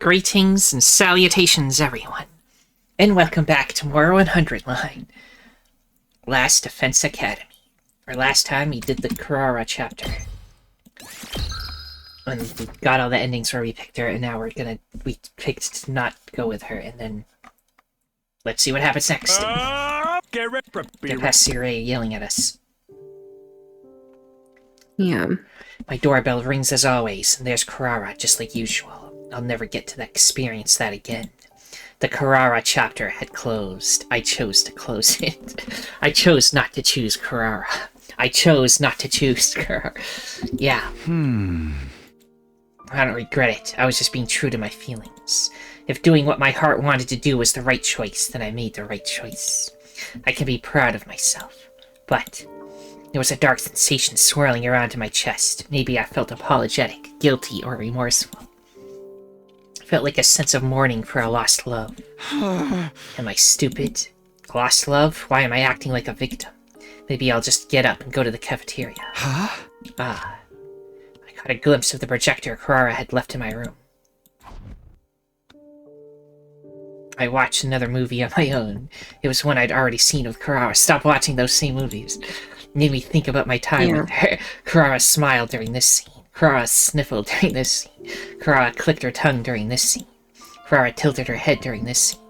Greetings and salutations, everyone, and welcome back to more 100line. Last Defense Academy. Or last time we did the Kyoshika chapter. And we got all the endings where we picked her, and now we picked to not go with her, and then let's see what happens next. Get past Sirei yelling at us. Yeah. My doorbell rings as always, and there's Kyoshika, just like usual. I'll never get to experience that again. The Kyoshika chapter had closed. I chose to close it. I chose not to choose Kyoshika. I chose not to choose Kyoshika. Yeah. I don't regret it. I was just being true to my feelings. If doing what my heart wanted to do was the right choice, then I made the right choice. I can be proud of myself. But there was a dark sensation swirling around in my chest. Maybe I felt apologetic, guilty, or remorseful. I felt like a sense of mourning for a lost love. Am I stupid? Lost love? Why am I acting like a victim? Maybe I'll just get up and go to the cafeteria. I caught a glimpse of the projector Kyoshika had left in my room. I watched another movie on my own. It was one I'd already seen with Kyoshika. Stop watching those same movies. It made me think about my time with her. Kyoshika smiled during this scene. Kyoshika sniffled during this scene. Kyoshika clicked her tongue during this scene. Kyoshika tilted her head during this scene.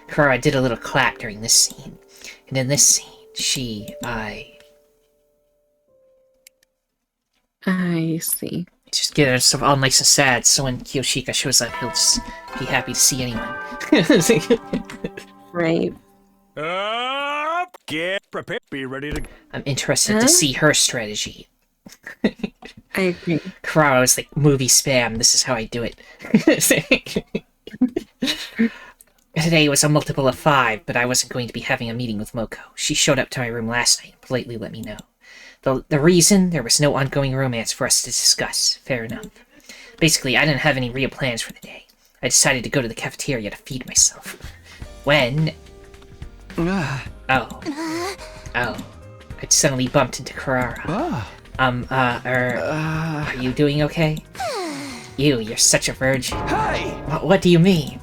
Kyoshika did a little clap during this scene. And in this scene, I see. Just get herself all nice and sad, so when Kyoshika shows up, he'll just be happy to see anyone. Right. Get prepared, be ready to... I'm interested to see her strategy. I agree. Kyoshika was like, movie spam, this is how I do it. Today was a multiple of 5, but I wasn't going to be having a meeting with Moko. She showed up to my room last night and politely let me know. The reason, there was no ongoing romance for us to discuss. Fair enough. Basically, I didn't have any real plans for the day. I decided to go to the cafeteria to feed myself. When... Oh. I suddenly bumped into Kyoshika. Are you doing okay? You're such a virgin. Hey! What do you mean?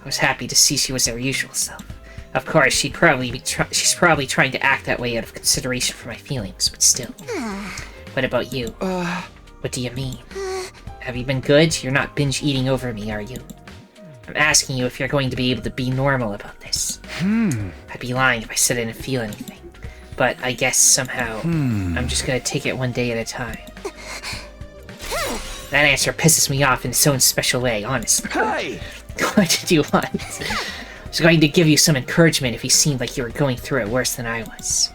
I was happy to see she was her usual self. Of course, she's probably trying to act that way out of consideration for my feelings, but still. What about you? What do you mean? Have you been good? You're not binge eating over me, are you? I'm asking you if you're going to be able to be normal about this. I'd be lying if I said I didn't feel anything. But I guess somehow, I'm just gonna take it one day at a time. That answer pisses me off in its own special way, honestly. Hey! What did you want? I was going to give you some encouragement if you seemed like you were going through it worse than I was.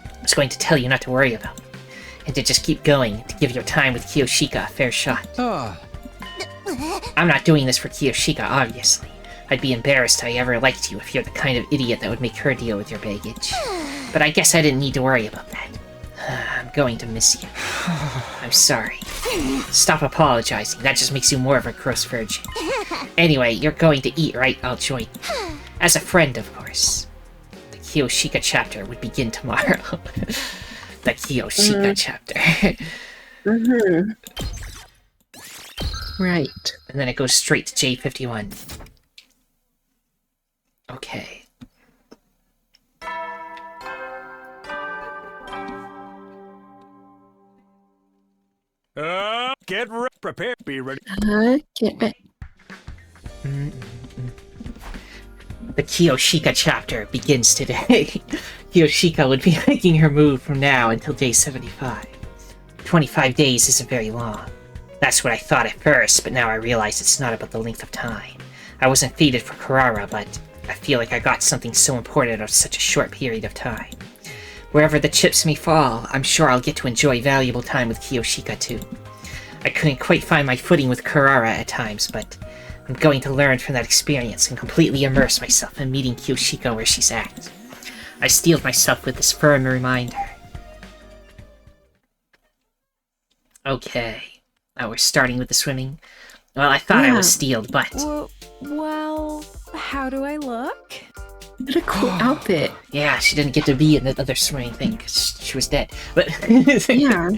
I was going to tell you not to worry about me, and to just keep going, to give your time with Kyoshika a fair shot. I'm not doing this for Kyoshika, obviously. I'd be embarrassed I ever liked you if you're the kind of idiot that would make her deal with your baggage. But I guess I didn't need to worry about that. I'm going to miss you. I'm sorry. Stop apologizing, that just makes you more of a gross virgin. Anyway, you're going to eat, right? I'll join you. As a friend, of course. The Kyoshika chapter would begin tomorrow. The Kyoshika chapter. Right. And then it goes straight to J51. Okay. Prepare, be ready. Get ready. The Kyoshika chapter begins today. Kyoshika would be making her move from now until day 75. 25 days isn't very long. That's what I thought at first, but now I realize it's not about the length of time. I wasn't fated for Kyoshika, but I feel like I got something so important out of such a short period of time. Wherever the chips may fall, I'm sure I'll get to enjoy valuable time with Kyoshika too. I couldn't quite find my footing with Kyoshika at times, but I'm going to learn from that experience and completely immerse myself in meeting Kyoshika where she's at. I steeled myself with this firm reminder. Okay, now we're starting with the swimming. Well, I thought I was steeled, but... Well, how do I look? What a cool outfit. Yeah, she didn't get to be in the other swimming thing because she was dead. But Yeah.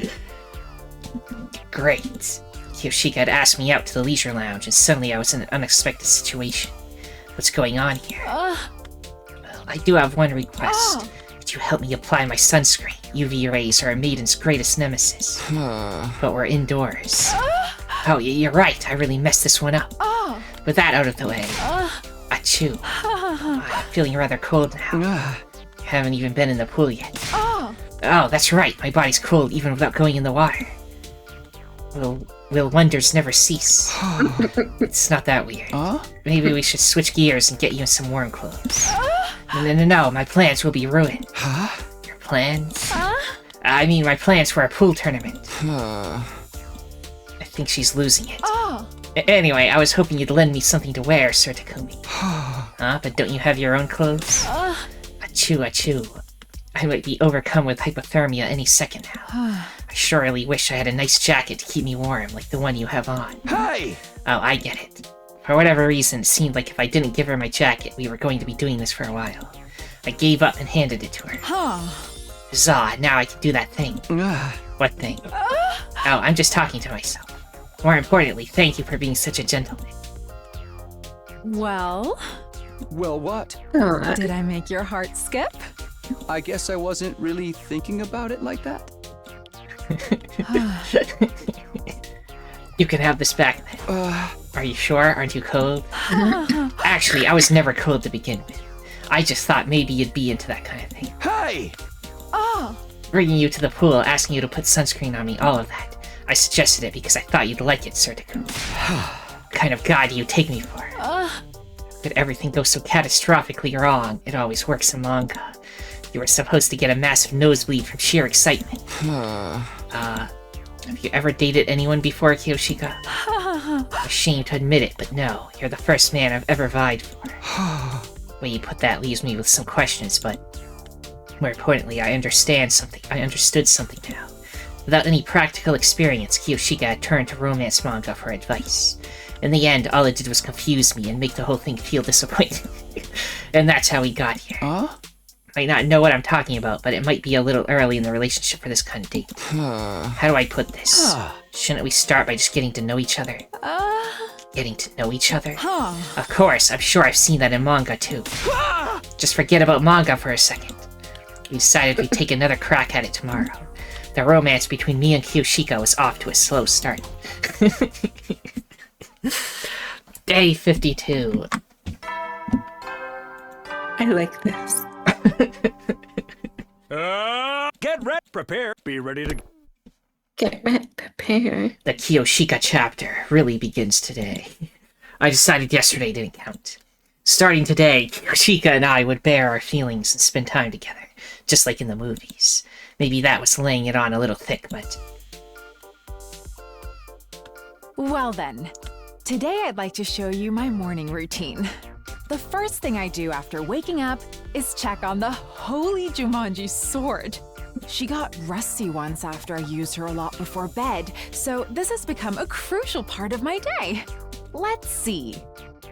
Great. Kyoshika had asked me out to the leisure lounge, and suddenly I was in an unexpected situation. What's going on here? Well, I do have one request. Could you help me apply my sunscreen? UV rays are a maiden's greatest nemesis. But we're indoors. Oh, you're right. I really messed this one up. With that out of the way. Achoo. I'm feeling rather cold now. You haven't even been in the pool yet. Oh, that's right. My body's cold even without going in the water. Will wonders never cease? It's not that weird. Maybe we should switch gears and get you in some warm clothes. No, my plans will be ruined. Your plans? I mean, my plans for our pool tournament. I think she's losing it. Anyway, I was hoping you'd lend me something to wear, Sir Takumi. But don't you have your own clothes? Achoo. I might be overcome with hypothermia any second now. I surely wish I had a nice jacket to keep me warm, like the one you have on. Hey! Oh, I get it. For whatever reason, it seemed like if I didn't give her my jacket, we were going to be doing this for a while. I gave up and handed it to her. Huzzah, now I can do that thing. What thing? Oh, I'm just talking to myself. More importantly, thank you for being such a gentleman. Well, Well, what? did I make your heart skip? I guess I wasn't really thinking about it like that. You can have this back then. Are you sure? Aren't you cold? Actually, I was never cold to begin with. I just thought maybe you'd be into that kind of thing. Hey! Bringing you to the pool, asking you to put sunscreen on me, all of that. I suggested it because I thought you'd like it, Sir Takumi. What kind of guy do you take me for? But everything goes so catastrophically wrong. It always works in manga. You were supposed to get a massive nosebleed from sheer excitement. Have you ever dated anyone before, Kyoshika? I'm ashamed to admit it, but no, you're the first man I've ever vied for. The way you put that leaves me with some questions, but more importantly, I understood something now. Without any practical experience, Kyoshika had turned to romance manga for advice. In the end, all it did was confuse me and make the whole thing feel disappointing. And that's how we got here. Might not know what I'm talking about, but it might be a little early in the relationship for this kind of date. How do I put this? Shouldn't we start by just getting to know each other? Getting to know each other? Of course, I'm sure I've seen that in manga too. Just forget about manga for a second. We decided we'd take another crack at it tomorrow. The romance between me and Kyoshika was off to a slow start. Day 52. I like this. Get ready, prepare, be ready to... Get prepared. The Kyoshika chapter really begins today. I decided yesterday didn't count. Starting today, Kyoshika and I would bear our feelings and spend time together, just like in the movies. Maybe that was laying it on a little thick, but... Well then, today I'd like to show you my morning routine. The first thing I do after waking up is check on the holy Jumanji sword. She got rusty once after I used her a lot before bed, so this has become a crucial part of my day. Let's see.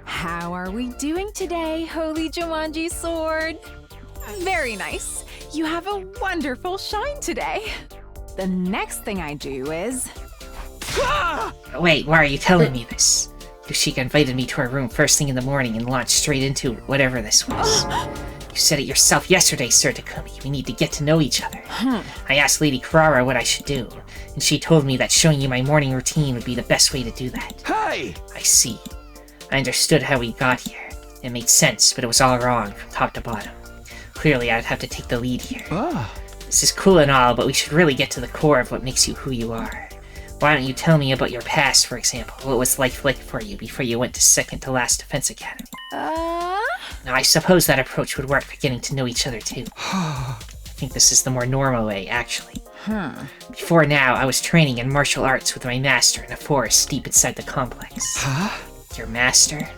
How are we doing today, holy Jumanji sword? Very nice. You have a wonderful shine today. The next thing I do is... Wait, why are you telling me this? Kyoshika invited me to her room first thing in the morning and launched straight into whatever this was. You said it yourself yesterday, Sir Takumi. We need to get to know each other. I asked Lady Karara what I should do, and she told me that showing you my morning routine would be the best way to do that. Hey! I see. I understood how we got here. It made sense, but it was all wrong from top to bottom. Clearly, I'd have to take the lead here. This is cool and all, but we should really get to the core of what makes you who you are. Why don't you tell me about your past, for example? What was life like for you before you went to second to last defense academy? Now, I suppose that approach would work for getting to know each other, too. I think this is the more normal way, actually. Before now, I was training in martial arts with my master in a forest deep inside the complex. Your master?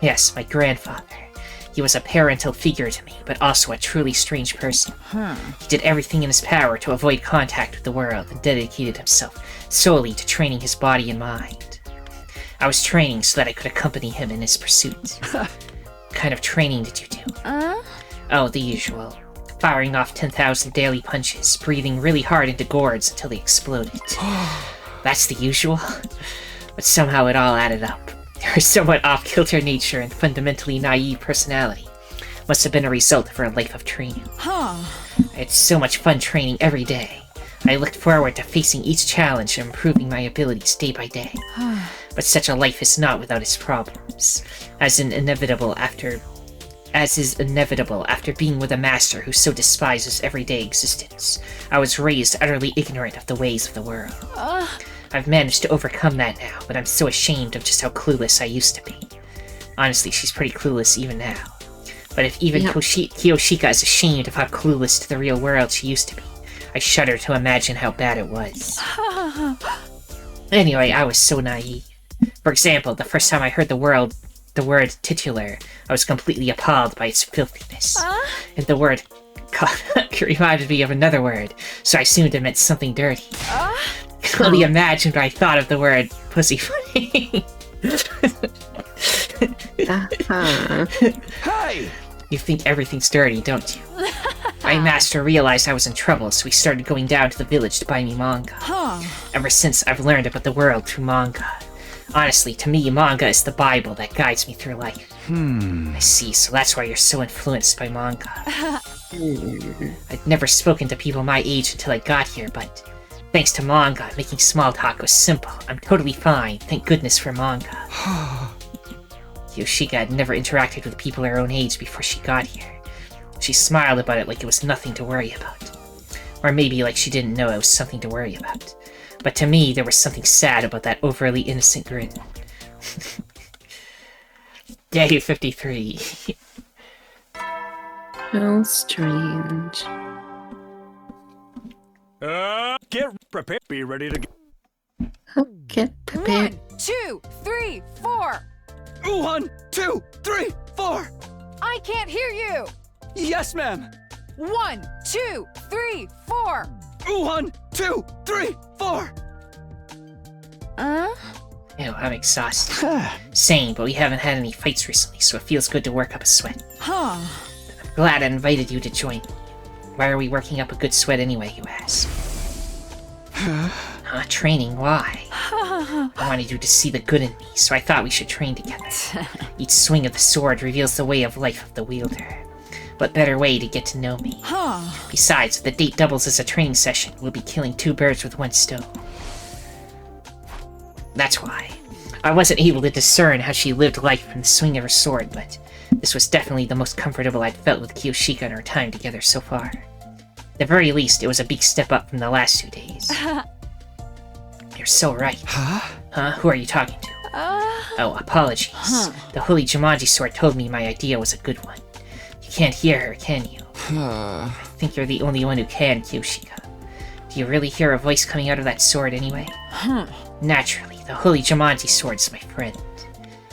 Yes, my grandfather. He was a parental figure to me, but also a truly strange person. He did everything in his power to avoid contact with the world and dedicated himself solely to training his body and mind. I was training so that I could accompany him in his pursuit. What kind of training did you do? Oh, the usual. Firing off 10,000 daily punches, breathing really hard into gourds until they exploded. That's the usual? But somehow it all added up. Her somewhat off-kilter nature and fundamentally naive personality must have been a result of her life of training. I had so much fun training every day. I looked forward to facing each challenge and improving my abilities day by day. But such a life is not without its problems, as is inevitable after being with a master who so despises everyday existence. I was raised utterly ignorant of the ways of the world. I've managed to overcome that now, but I'm so ashamed of just how clueless I used to be. Honestly, she's pretty clueless even now. But if even Kyoshika is ashamed of how clueless to the real world she used to be, I shudder to imagine how bad it was. Anyway, I was so naive. For example, the first time I heard the word titular, I was completely appalled by its filthiness. And the word reminded me of another word, so I assumed it meant something dirty. I can only imagine what I thought of the word pussyfooting. Hey! You think everything's dirty, don't you? My master realized I was in trouble, so he started going down to the village to buy me manga. Ever since, I've learned about the world through manga. Honestly, to me, manga is the Bible that guides me through life. I see, so that's why you're so influenced by manga. I'd never spoken to people my age until I got here, but thanks to manga, making small talk was simple. I'm totally fine, thank goodness for manga. Kyoshika had never interacted with people her own age before she got here. She smiled about it like it was nothing to worry about. Or maybe like she didn't know it was something to worry about. But to me, there was something sad about that overly innocent grin. Day 53. How strange. Get prepared. Be ready to go. Get prepared. 1, 2, 3, 4. 1, 2, 3, 4. I can't hear you. Yes, ma'am. 1, 2, 3, 4. 1, 2, 3, 4. Ew, I'm exhausted. Same, but we haven't had any fights recently, so it feels good to work up a sweat. I'm glad I invited you to join me. Why are we working up a good sweat anyway, you ask? Training, why? I wanted you to see the good in me, so I thought we should train together. Each swing of the sword reveals the way of life of the wielder. What better way to get to know me? Besides, if the date doubles as a training session, we'll be killing 2 birds with 1 stone. That's why. I wasn't able to discern how she lived life from the swing of her sword, but this was definitely the most comfortable I'd felt with Kyoshika in our time together so far. At the very least, it was a big step up from the last 2 days. You're so right. Who are you talking to? Oh, apologies. The Holy Jumanji sword told me my idea was a good one. You can't hear her, can you? I think you're the only one who can, Kyoshika. Do you really hear a voice coming out of that sword anyway? Naturally, the Holy Jumanji sword's my friend.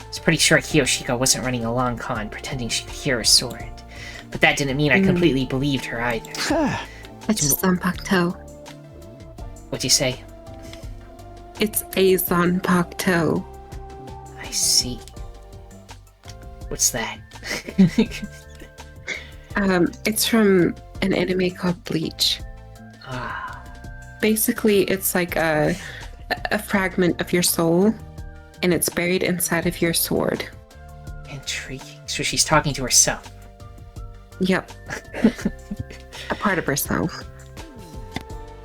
I was pretty sure Kyoshika wasn't running a long con pretending she could hear her sword. But that didn't mean I completely believed her either. It's Zanpakuto. What'd you say? It's a Zanpakuto. I see. What's that? It's from an anime called Bleach. Basically, it's like a fragment of your soul, and it's buried inside of your sword. Intriguing. So she's talking to herself. Yep. A part of herself.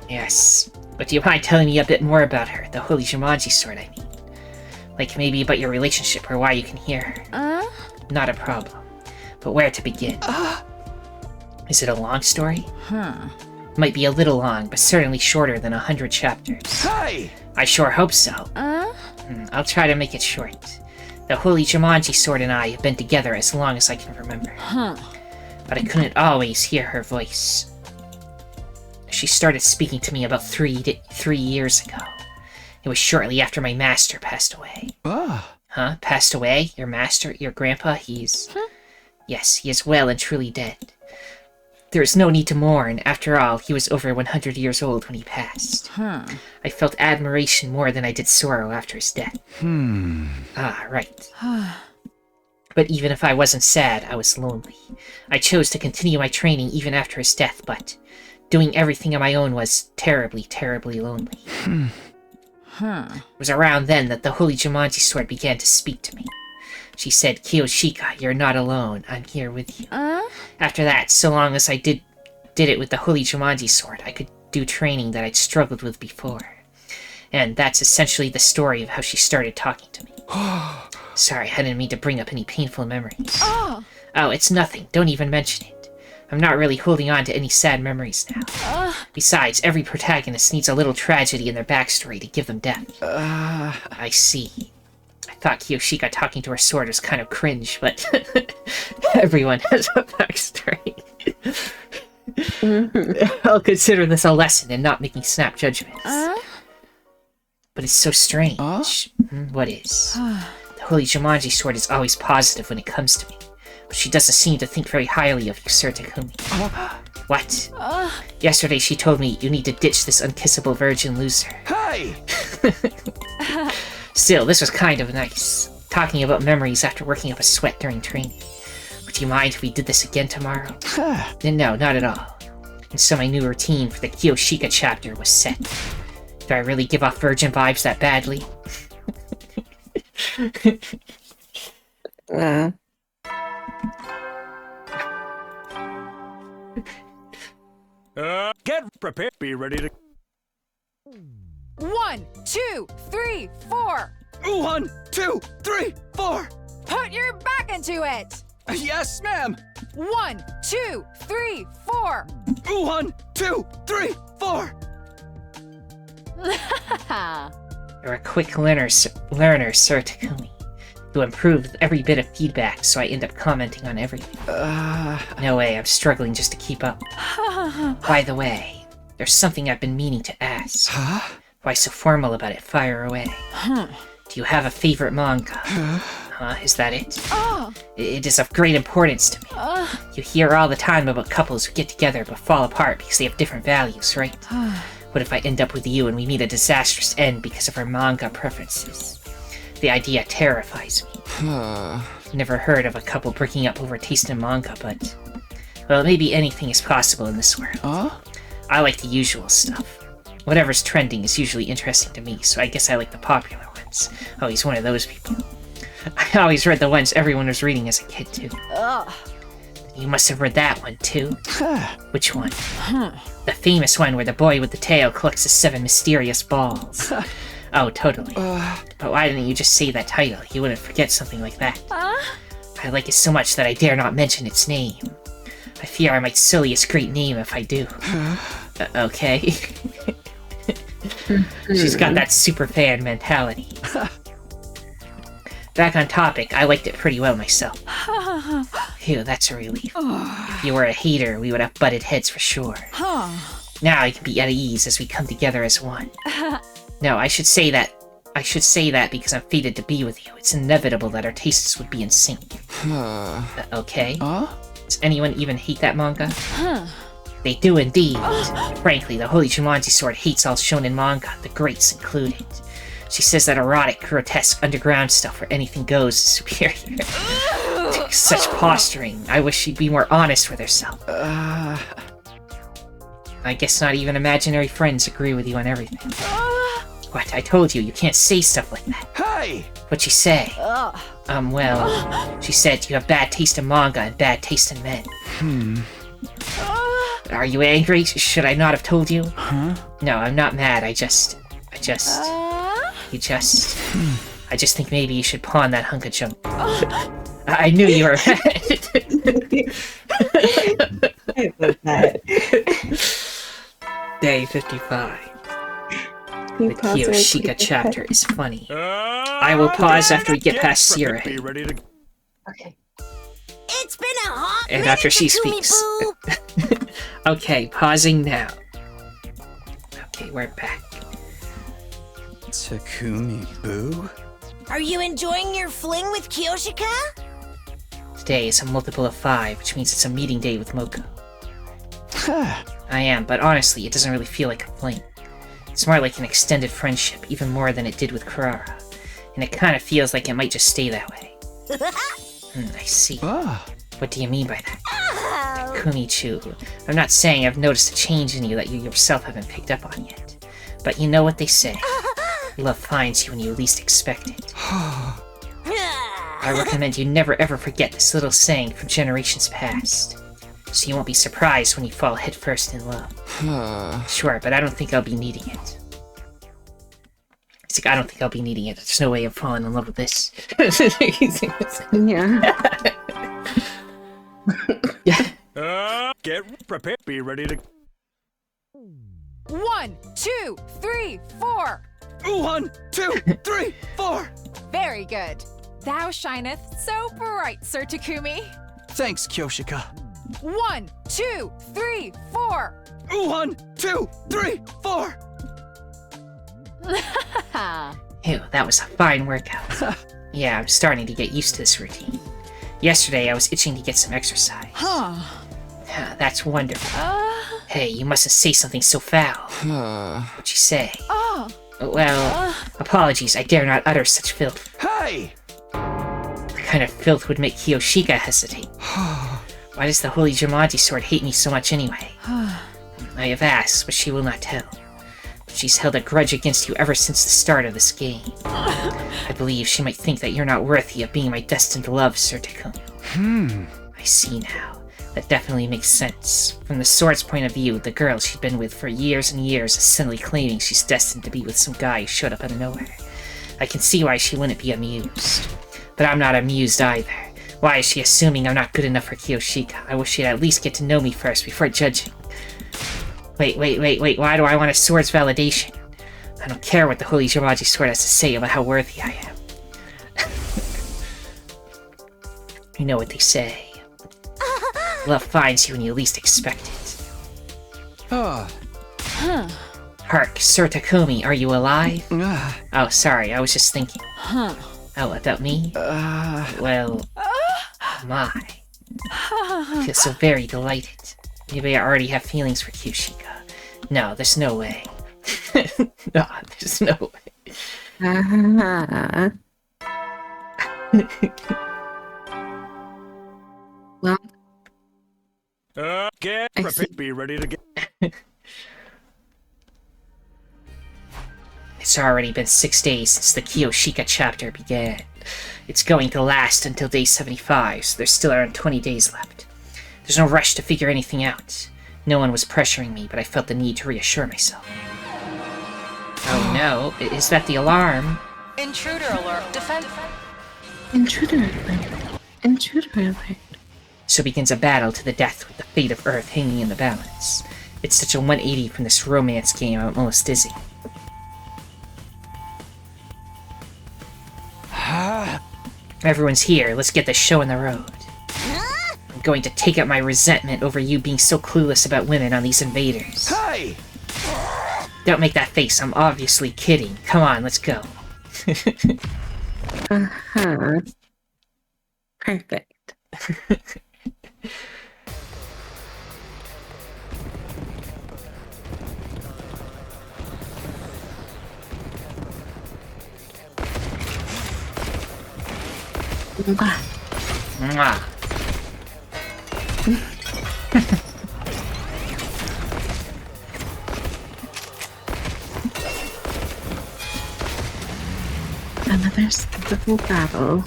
Yes. But do you mind telling me a bit more about her, the Holy Jumanji sword, I mean? Like maybe about your relationship or why you can hear her. Not a problem. But where to begin? Is it a long story? Might be a little long, but certainly shorter than 100 chapters. Hey! I sure hope so. I'll try to make it short. The Holy Jumanji sword and I have been together as long as I can remember. But I couldn't always hear her voice. She started speaking to me about 3 years ago. It was shortly after my master passed away. Passed away? Your master? Your grandpa? Yes, he is well and truly dead. There is no need to mourn. After all, he was over 100 years old when he passed. I felt admiration more than I did sorrow after his death. Right. But even if I wasn't sad, I was lonely. I chose to continue my training even after his death, but doing everything on my own was terribly, terribly lonely. It was around then that the Holy Jumanji Sword began to speak to me. She said, Kyoshika, you're not alone. I'm here with you. After that, so long as I did it with the Holy Jumanji Sword, I could do training that I'd struggled with before. And that's essentially the story of how she started talking to me. Sorry, I didn't mean to bring up any painful memories. Oh, it's nothing. Don't even mention it. I'm not really holding on to any sad memories now. Besides, every protagonist needs a little tragedy in their backstory to give them depth. I see. I thought Kyoshika talking to her sword was kind of cringe, but everyone has a backstory. I'll consider this a lesson in not making snap judgments. But it's so strange. What is? The Holy Jumanji Sword is always positive when it comes to me, but she doesn't seem to think very highly of you, Sir Takumi. What? Yesterday she told me you need to ditch this unkissable virgin loser. Hey! Still, this was kind of nice. Talking about memories after working up a sweat during training. Would you mind if we did this again tomorrow? No, not at all. And so my new routine for the Kyoshika chapter was set. Do I really give off virgin vibes that badly? Get prepared. Be ready to... 1, 2, 3, 4. 1, 2, 3, 4. Put your back into it. Yes, ma'am. 1, 2, 3, 4. 1, 2, 3, 4. You're a quick learner, Sir Takumi. You improve with every bit of feedback, so I end up commenting on everything. No way, I'm struggling just to keep up. By the way, there's something I've been meaning to ask. Why so formal about it? Fire away. Do you have a favorite manga? Is that it? It is of great importance to me. You hear all the time about couples who get together but fall apart because they have different values, right? What if I end up with you and we meet a disastrous end because of our manga preferences? The idea terrifies me. Never heard of a couple breaking up over taste in manga, but... well, maybe anything is possible in this world. I like the usual stuff. Whatever's trending is usually interesting to me, so I guess I like the popular ones. Oh, he's one of those people. I always read the ones everyone was reading as a kid, too. You must have read that one, too. Which one? The famous one where the boy with the tail collects the 7 mysterious balls. Oh, totally. But why didn't you just say that title? You wouldn't forget something like that. I like it so much that I dare not mention its name. I fear I might sully its great name if I do. Okay. She's got that super fan mentality. Back on topic, I liked it pretty well myself. Phew, that's a relief. If you were a hater, we would have butted heads for sure. Now I can be at ease as we come together as one. No, I should say that because I'm fated to be with you. It's inevitable that our tastes would be in sync. Okay? Does anyone even hate that manga? They do indeed. Frankly, the Holy Jumanji Sword hates all shonen manga, the greats included. She says that erotic, grotesque, underground stuff where anything goes is superior. Such posturing. I wish she'd be more honest with herself. I guess not even imaginary friends agree with you on everything. What? I told you, you can't say stuff like that. Hey! What'd she say? Well, she said you have bad taste in manga and bad taste in men. Are you angry? Should I not have told you? No, I'm not mad. I just think maybe you should pawn that hunk of junk. I knew you were mad. I love that. Day 55. The Kyoshika chapter is funny. I will pause after we get past Sierra. Be ready to... Okay. It's been a hot And minute, after she Takumi speaks. Boo. Okay, pausing now. Okay, we're back. Takumi Boo? Are you enjoying your fling with Kyoshika? Today is a multiple of 5, which means it's a meeting day with Moko. I am, but honestly, it doesn't really feel like a fling. It's more like an extended friendship, even more than it did with Kurara. And it kind of feels like it might just stay that way. I see. What do you mean by that? Oh. Kumichu, I'm not saying I've noticed a change in you that you yourself haven't picked up on yet. But you know what they say. Love finds you when you least expect it. I recommend you never ever forget this little saying from generations past, so you won't be surprised when you fall headfirst in love. Sure, but I don't think I'll be needing it. It's like, I don't think I'll be needing it. There's no way I'm falling in love with this. Yeah. Get prepared. Be ready to. 1, 2, 3, 4. 1, 2, 3, 4. Very good. Thou shineth so bright, Sir Takumi. Thanks, Kyoshika. 1, 2, 3, 4. 1, 2, 3, 4. Ew, that was a fine workout. Yeah, I'm starting to get used to this routine. Yesterday, I was itching to get some exercise. That's wonderful. Hey, you mustn't say something so foul. What'd you say? Well, apologies, I dare not utter such filth. Hey! The kind of filth would make Kyoshika hesitate. Why does the Holy Jumanji sword hate me so much anyway? I have asked, but she will not tell. She's held a grudge against you ever since the start of this game. I believe she might think that you're not worthy of being my destined love, Sir Takumi. I see now. That definitely makes sense. From the sword's point of view, the girl she'd been with for years and years is suddenly claiming she's destined to be with some guy who showed up out of nowhere. I can see why she wouldn't be amused. But I'm not amused either. Why is she assuming I'm not good enough for Kyoshika? I wish she'd at least get to know me first before judging. Wait, why do I want a sword's validation? I don't care what the Holy Jumanji sword has to say about how worthy I am. You know what they say. Love finds you when you least expect it. Hark, Sir Takumi, are you alive? Oh, sorry, I was just thinking. Oh, about me? Well, my. I feel so very delighted. Maybe I already have feelings for Kyoshika. No, there's no way. No, there's no way. Well, Get I see. prepared. Be ready to get. It's already been 6 days since the Kyoshika chapter began. It's going to last until day 75, so there's still around 20 days left. There's no rush to figure anything out. No one was pressuring me, but I felt the need to reassure myself. Oh no, is that the alarm? Intruder alert. Defend. intruder alert. Intruder alert. So begins a battle to the death with the fate of Earth hanging in the balance. It's such a 180 from this romance game, I'm almost dizzy. Everyone's here, let's get this show on the road. I'm going to take out my resentment over you being so clueless about women on these invaders. Hey! Don't make that face, I'm obviously kidding. Come on, let's go. Perfect. Mwah. Mwah. Another skillful battle.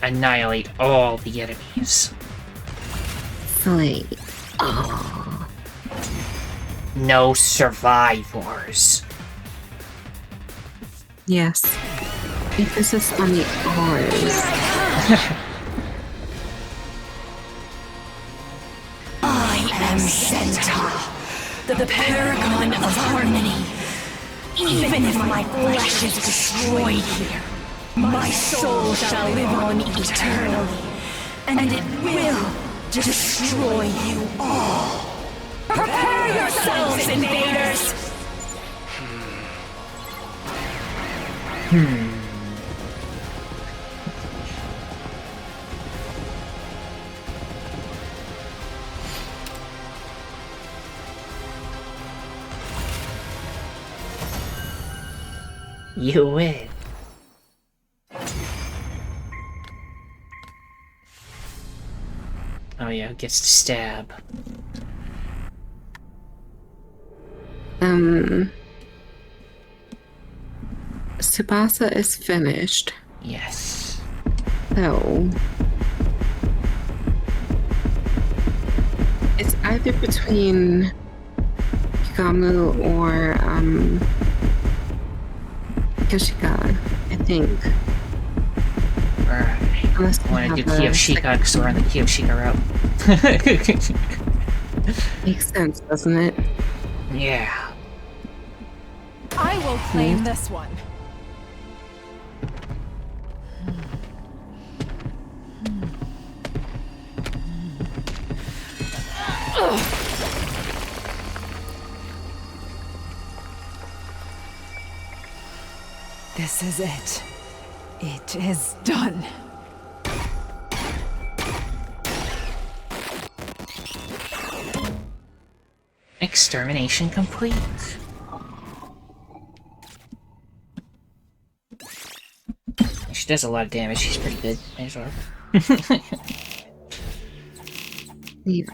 Annihilate all the enemies. Slay. Oh. No survivors. Yes. Emphasis on the R's. I am Centaur, the paragon of harmony. Even if my flesh is destroyed here, my soul shall live on eternally, and it will destroy you all. Prepare yourselves, invaders! You win. Oh yeah, who gets to stab? Tsubasa is finished. Yes. So it's either between Higamu or Kyoshika, I think. Alright. Unless I want to do have a Kyoshika because we're on the Kyoshika route. Makes sense, doesn't it? Yeah. I will claim this one. This is it. It is done. Extermination complete. She does a lot of damage. She's pretty good. May as well. Yeah.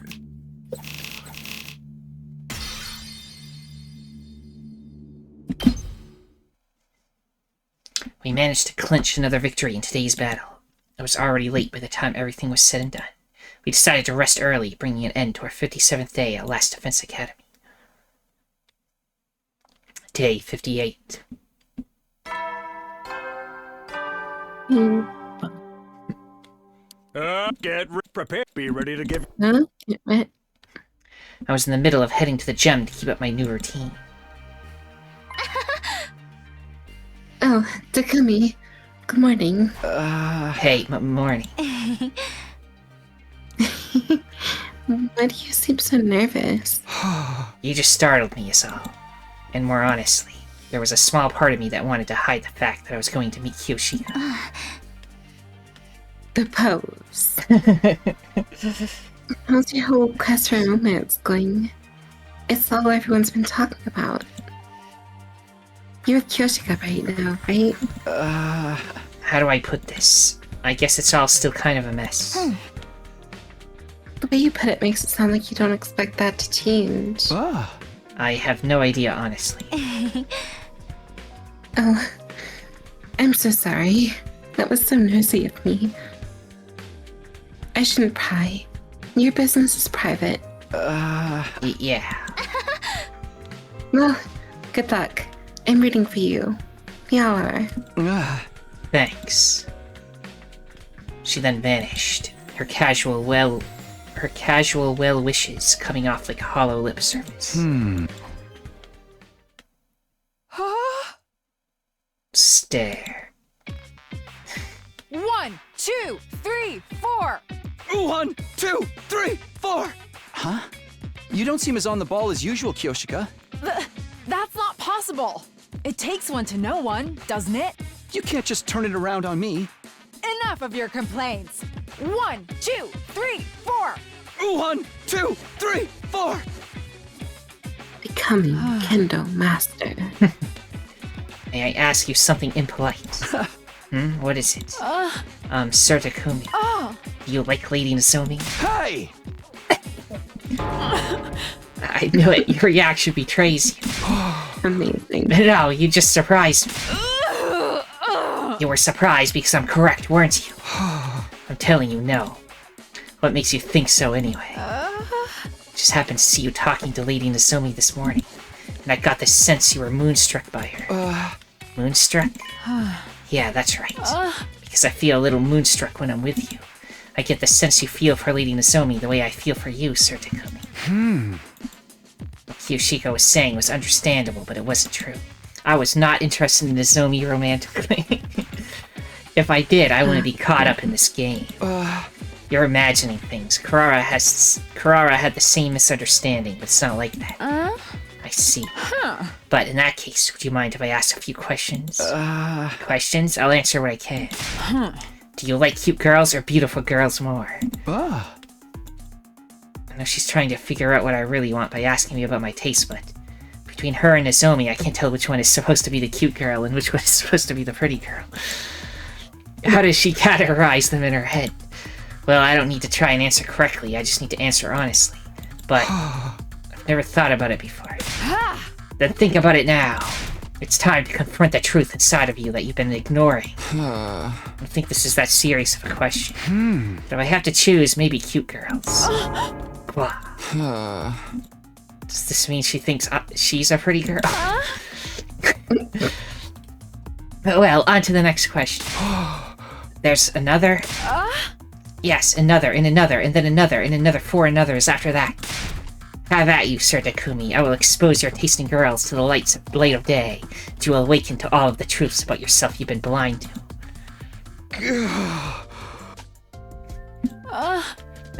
We managed to clinch another victory in today's battle. It was already late by the time everything was said and done. We decided to rest early, bringing an end to our 57th day at Last Defense Academy. Day 58. Prepare. Be ready to give. Huh? What? I was in the middle of heading to the gym to keep up my new routine. Oh, Takumi. Good morning. Hey, morning. Why do you seem so nervous? You just startled me, is all. And more honestly, there was a small part of me that wanted to hide the fact that I was going to meet Kyoshika. The pose. How's your whole quest for romance going? It's all everyone's been talking about. You're with Kyoshika right now, right? How do I put this? I guess it's all still kind of a mess. The way you put it makes it sound like you don't expect that to change. I have no idea, honestly. Oh, I'm so sorry. That was so nosy of me. I shouldn't pry. Your business is private. Yeah. Well, good luck. I'm rooting for you. We all are. Thanks. She then vanished, her casual well wishes coming off like hollow lip service. Stare. 1, 2, 3, 4. 1, 2, 3, 4. Huh? You don't seem as on the ball as usual, Kyoshika. That's not possible. It takes one to know one, doesn't it? You can't just turn it around on me. Enough of your complaints. 1, 2, 3, 4. 1, 2, 3, 4. Becoming Kendo Master. May I ask you something impolite? What is it? Sir Takumi. Do you like Lady Nozomi? Hey! I knew it. Your reaction betrays you. Amazing. No, you just surprised me. You were surprised because I'm correct, weren't you? I'm telling you, no. What makes you think so anyway? Just happened to see you talking to Lady Nozomi this morning, and I got the sense you were moonstruck by her. Moonstruck? Yeah, that's right. Because I feel a little moonstruck when I'm with you. I get the sense you feel for Lady Nozomi the way I feel for you, Sir Takumi. What Kyoshika was saying was understandable, but it wasn't true. I was not interested in Nozomi romantically. If I did, I wouldn't be caught up in this game. You're imagining things. Karara had the same misunderstanding, but it's not like that. I see. But in that case, would you mind if I ask a few questions? Questions? I'll answer what I can. Do you like cute girls or beautiful girls more? I know she's trying to figure out what I really want by asking me about my taste, but between her and Nozomi, I can't tell which one is supposed to be the cute girl and which one is supposed to be the pretty girl. How does she categorize them in her head? Well, I don't need to try and answer correctly, I just need to answer honestly. But I've never thought about it before. Then think about it now. It's time to confront the truth inside of you that you've been ignoring. I don't think this is that serious of a question. But if I have to choose, maybe cute girls. Blah. Does this mean she thinks she's a pretty girl? Well, on to the next question. There's another? Yes, another, and another, and then another, and another 4 others after that. Have at you, Sir Takumi. I will expose your tasting girls to the light of day. You will awaken to all of the truths about yourself you've been blind to.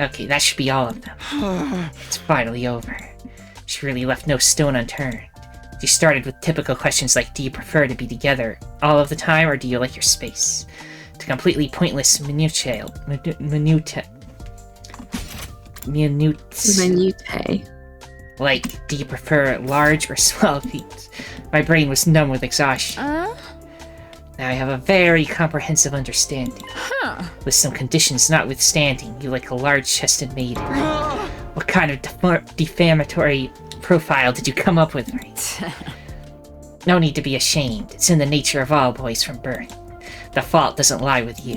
Okay, that should be all of them. It's finally over. She really left no stone unturned. She started with typical questions like, do you prefer to be together all of the time, or do you like your space? To completely pointless minutiae. Like, do you prefer large or small feet? My brain was numb with exhaustion. Now I have a very comprehensive understanding. With some conditions notwithstanding, you like a large-chested maiden. What kind of defamatory profile did you come up with, right? No need to be ashamed. It's in the nature of all boys from birth. The fault doesn't lie with you.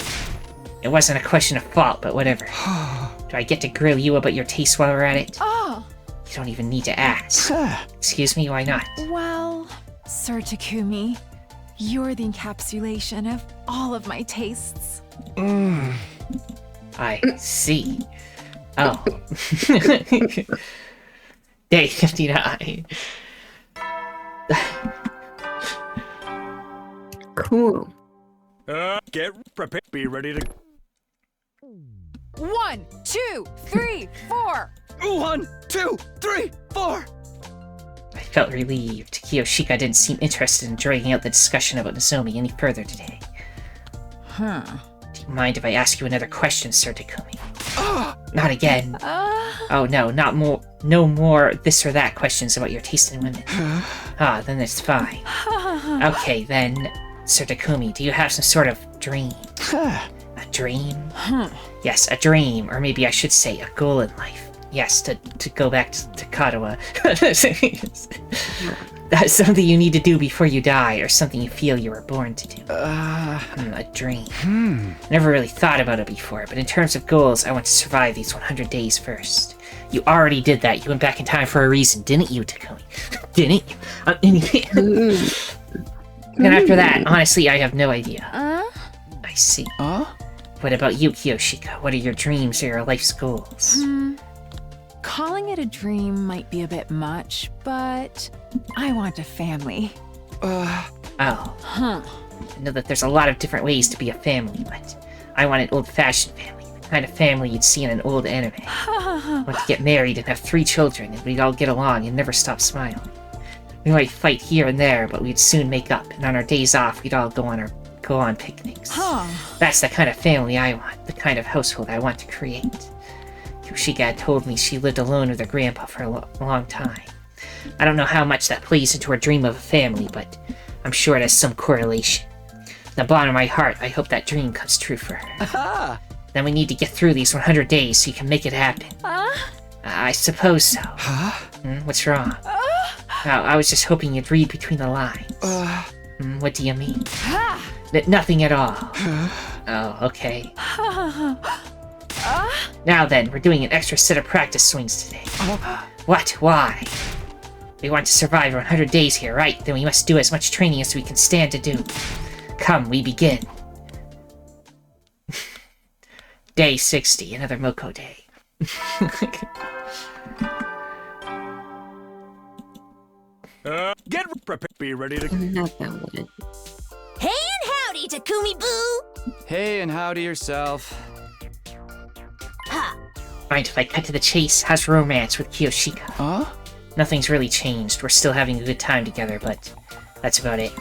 It wasn't a question of fault, but whatever. Do I get to grill you about your taste while we're at it? You don't even need to ask. Excuse me, why not? Well, Sir Takumi, you're the encapsulation of all of my tastes. I see. Oh. Day 59. Cool. Get prepared. Be ready to. 1, 2, 3, 4. 1, 2, 3, 4. I felt relieved. Kyoshika didn't seem interested in dragging out the discussion about Nozomi any further today. Do you mind if I ask you another question, Sir Takumi? Not again. Oh no, no more this or that questions about your taste in women. Then it's fine. Okay, then, Sir Takumi, do you have some sort of dream? A dream? Yes, a dream, or maybe I should say a goal in life. Yes, to go back to Katawa. That's something you need to do before you die, or something you feel you were born to do. A dream. Never really thought about it before, but in terms of goals, I want to survive these 100 days first. You already did that. You went back in time for a reason, didn't you, Takumi? Didn't you? And after that, honestly, I have no idea. I see. What about you, Kyoshika? What are your dreams or your life's goals? Calling it a dream might be a bit much, but I want a family. I know that there's a lot of different ways to be a family, but I want an old-fashioned family, the kind of family you'd see in an old anime. I want to get married and have 3 children, and we'd all get along and never stop smiling. We might fight here and there, but we'd soon make up, and on our days off, we'd all go on picnics. That's the kind of family I want, the kind of household I want to create. Kyoshika had told me she lived alone with her grandpa for a long time. I don't know how much that plays into her dream of a family, but I'm sure it has some correlation. In the bottom of my heart, I hope that dream comes true for her. Then we need to get through these 100 days so you can make it happen. I suppose so. What's wrong? I was just hoping you'd read between the lines. What do you mean? Nothing at all. Oh, okay. Now then, we're doing an extra set of practice swings today. What? Why? We want to survive 100 days here, right? Then we must do as much training as we can stand to do. Come, we begin. Day 60, another Moko day. Get prepared. Be ready to. Another one. Hey and howdy, Takumi Boo! Hey, and howdy yourself. Mind if I cut to the chase? How's romance with Kyoshika? Nothing's really changed. We're still having a good time together, but that's about it.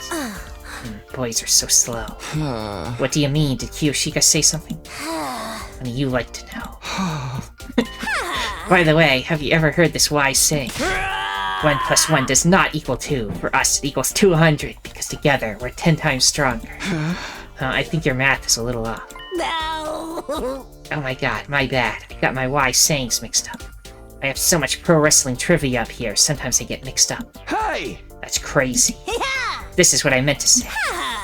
Boys are so slow. What do you mean? Did Kyoshika say something? Only you like to know. By the way, have you ever heard this wise saying? 1 + 1 does not equal 2. For us, it equals 200, because together, we're 10 times stronger. I think your math is a little off. No! Oh my god, my bad. I got my wise sayings mixed up. I have so much pro wrestling trivia up here, sometimes I get mixed up. Hey! That's crazy. Yeah! This is what I meant to say.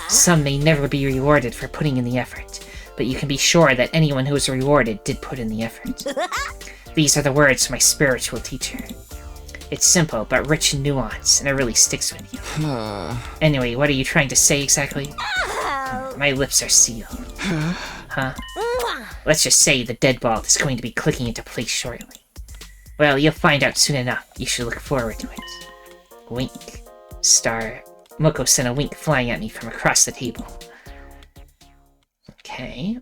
Some may never be rewarded for putting in the effort, but you can be sure that anyone who is rewarded did put in the effort. These are the words of my spiritual teacher. It's simple, but rich in nuance, and it really sticks with you. Anyway, what are you trying to say exactly? My lips are sealed. Huh? Let's just say the dead vault is going to be clicking into place shortly. Well, you'll find out soon enough. You should look forward to it. Wink. Star. Moko sent a wink flying at me from across the table. Okay.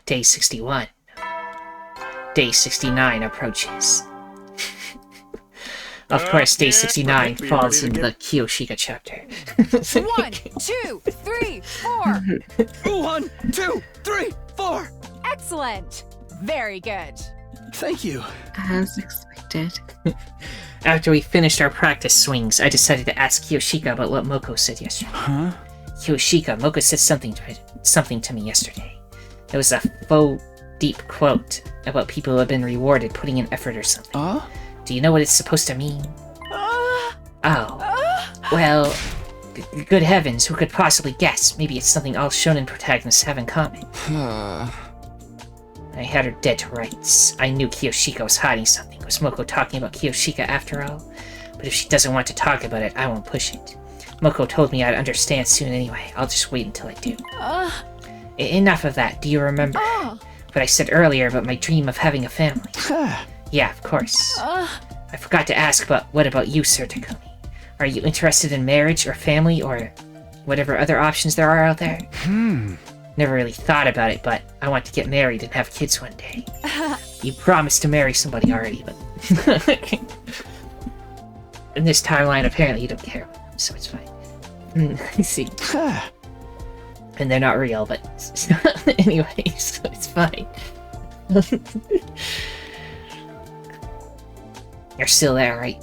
Day 61. Day 69 approaches. Of course, Day 69 falls in the Kyoshika Chapter. 1, 2, 3, 4. 1, 2, 3, 4. Excellent. Very good. Thank you. As expected. After we finished our practice swings, I decided to ask Kyoshika about what Moko said yesterday. Huh? Kyoshika, Moko said something to me yesterday. It was a faux deep quote about people who have been rewarded putting in effort or something. Do you know what it's supposed to mean? Oh. Well, good heavens, who could possibly guess? Maybe it's something all shonen protagonists have in common. I had her dead to rights. I knew Kyoshika was hiding something. Was Moko talking about Kyoshika after all? But if she doesn't want to talk about it, I won't push it. Moko told me I'd understand soon anyway. I'll just wait until I do. Enough of that. Do you remember what I said earlier about my dream of having a family? Yeah, of course. I forgot to ask, but what about you, Sir Takumi? Are you interested in marriage or family or whatever other options there are out there? Never really thought about it, but I want to get married and have kids one day. You promised to marry somebody already, but... In this timeline, apparently you don't care about them, so it's fine. I see. And they're not real, but... anyway, so it's fine. You're still there, right?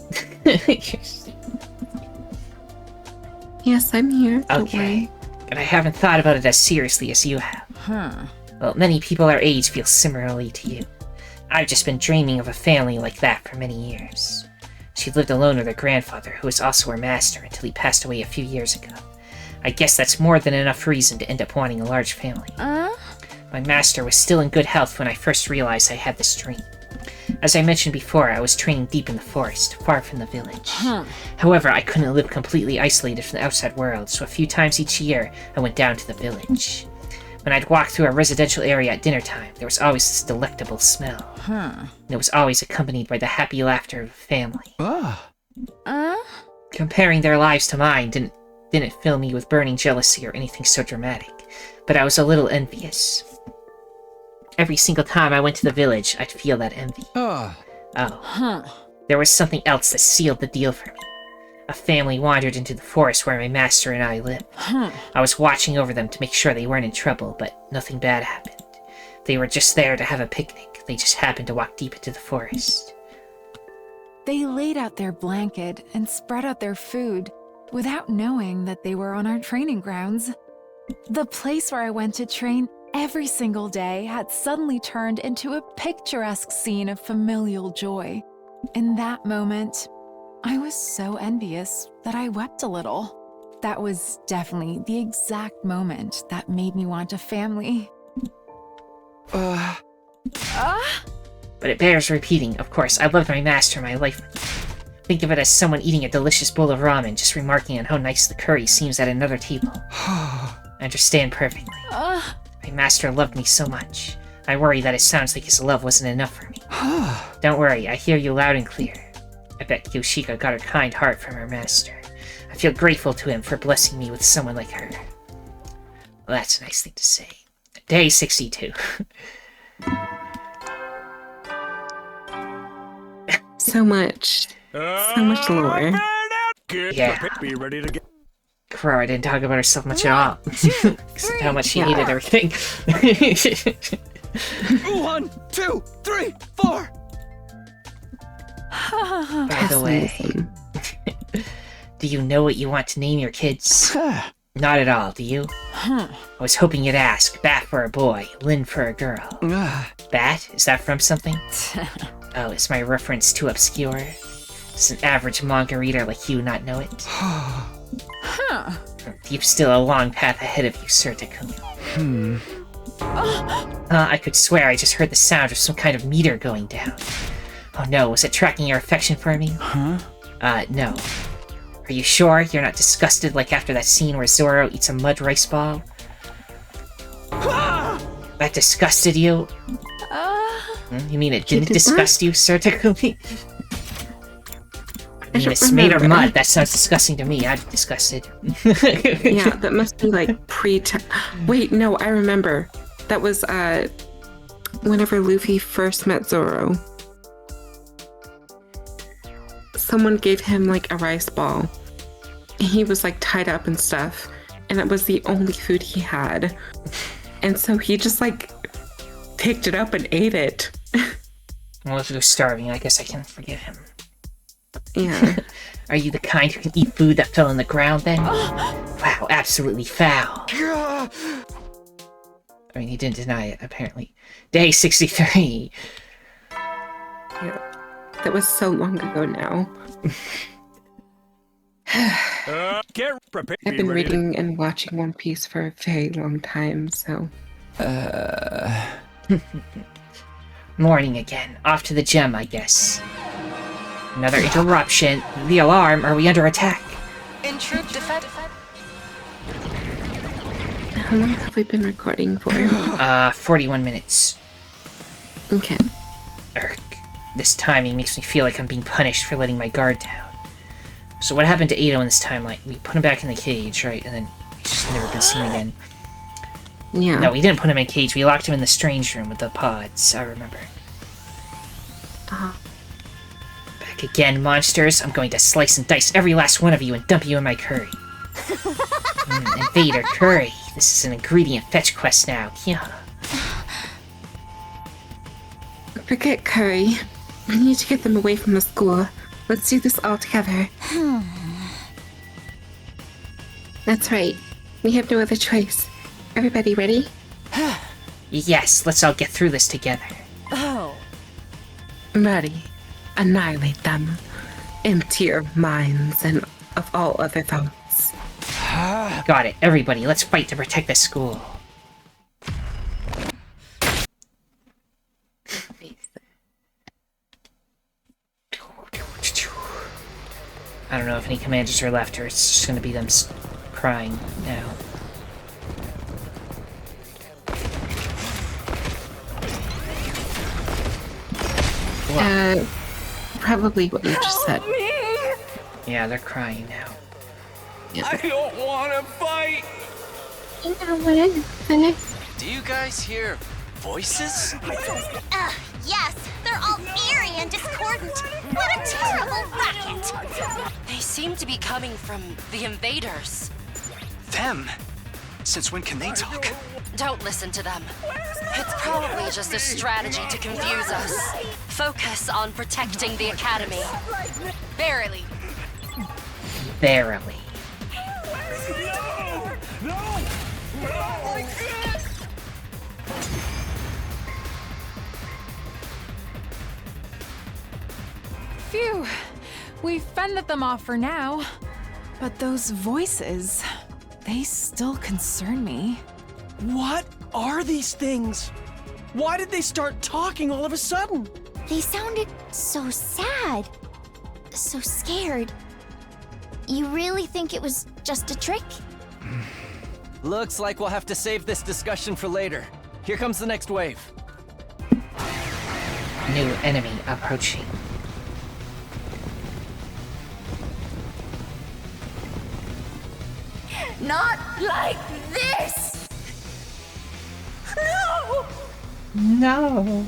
Yes, I'm here. Don't Okay. worry. But I haven't thought about it as seriously as you have. Well, many people our age feel similarly to you. I've just been dreaming of a family like that for many years. She lived alone with her grandfather, who was also her master, until he passed away a few years ago. I guess that's more than enough reason to end up wanting a large family. My master was still in good health when I first realized I had this dream. As I mentioned before, I was training deep in the forest, far from the village. However, I couldn't live completely isolated from the outside world, so a few times each year, I went down to the village. When I'd walk through a residential area at dinner time, there was always this delectable smell. And it was always accompanied by the happy laughter of a family. Comparing their lives to mine didn't fill me with burning jealousy or anything so dramatic, but I was a little envious. Every single time I went to the village, I'd feel that envy. There was something else that sealed the deal for me. A family wandered into the forest where my master and I lived. I was watching over them to make sure they weren't in trouble, but nothing bad happened. They were just there to have a picnic. They just happened to walk deep into the forest. They laid out their blanket and spread out their food without knowing that they were on our training grounds. The place where I went to train every single day had suddenly turned into a picturesque scene of familial joy. In that moment, I was so envious that I wept a little. That was definitely the exact moment that made me want a family. But it bears repeating, of course, I loved my master my life. Think of it as someone eating a delicious bowl of ramen, just remarking on how nice the curry seems at another table. I understand perfectly. My master loved me so much. I worry that it sounds like his love wasn't enough for me. Don't worry, I hear you loud and clear. I bet Kyoshika got her kind heart from her master. I feel grateful to him for blessing me with someone like her. Well, that's a nice thing to say. Day 62. So much lore. Yeah. Be ready to get. Kurara didn't talk about herself much at all. 2, Except how much she Yeah. hated everything. 1, 2, 3, 4. By the way, Fascinating. do you know what you want to name your kids? Not at all, do you? I was hoping you'd ask. Bat for a boy, Lin for a girl. Bat? Is that from something? Oh, is my reference too obscure? Does an average manga reader like you not know it? Huh. You've still a long path ahead of you, Sir Takumi. I could swear I just heard the sound of some kind of meter going down. Oh no, was it tracking your affection for me? Huh? No. Are you sure you're not disgusted like after that scene where Zoro eats a mud rice ball? That disgusted you? You mean it didn't disgust you, Sir Takumi? I mean, it's made of mud. That sounds disgusting to me. I'm disgusted. Yeah, that must be like Wait, no, I remember. That was whenever Luffy first met Zoro. Someone gave him like a rice ball. And he was like tied up and stuff. And it was the only food he had. And so he just like picked it up and ate it. Well, if he was starving, I guess I can forgive him. Yeah. Are you the kind who can eat food that fell on the ground then? Wow, absolutely foul. I mean, he didn't deny it, apparently. Day 63. Yeah. That was so long ago now. Get prepared. I've been reading and watching One Piece for a very long time, so... Morning again. Off to the gym, I guess. Another interruption. The alarm. Are we under attack? In troop defense. How long have we been recording for? 41 minutes. Okay. Erk. This timing makes me feel like I'm being punished for letting my guard down. So what happened to Ado in this timeline? We put him back in the cage, right? And then he's just never been seen again. Yeah. No, we didn't put him in a cage. We locked him in the strange room with the pods. I remember. Back again, monsters. I'm going to slice and dice every last one of you and dump you in my curry. Invader curry. This is an ingredient fetch quest now. Yeah. Forget curry. We need to get them away from the school. Let's do this all together. That's right. We have no other choice. Everybody ready? Yes, let's all get through this together. Oh. Ready. Annihilate them. Empty your minds and of all other thoughts. Got it. Everybody, let's fight to protect the school. I don't know if any commanders are left, or it's just gonna be them crying now. Probably what you just said. Yeah, they're crying now. I don't want to fight. You know what is it? Do you guys hear voices? Yes, they're all eerie and discordant. What a terrible racket! They seem to be coming from the invaders. Them? Since when can they talk? Don't listen to them. It's probably just a strategy to confuse us. Focus on protecting the academy. Verily. Verily. Phew. We've fended them off for now. But those voices, they still concern me. What are these things? Why did they start talking all of a sudden? They sounded so sad. So scared. You really think it was just a trick? Looks like we'll have to save this discussion for later. Here comes the next wave. New enemy approaching. Not like this! No! No.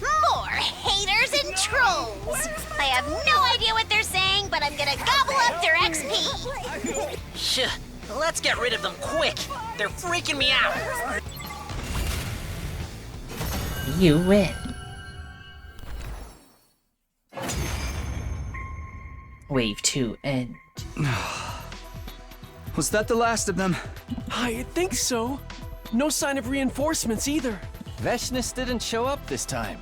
More haters and trolls! I have no idea what they're saying, but I'm gonna gobble up their XP! Shh. Let's get rid of them quick. They're freaking me out. You win. Wave 2 end. Was that the last of them? I think so. No sign of reinforcements either. Veshnus didn't show up this time.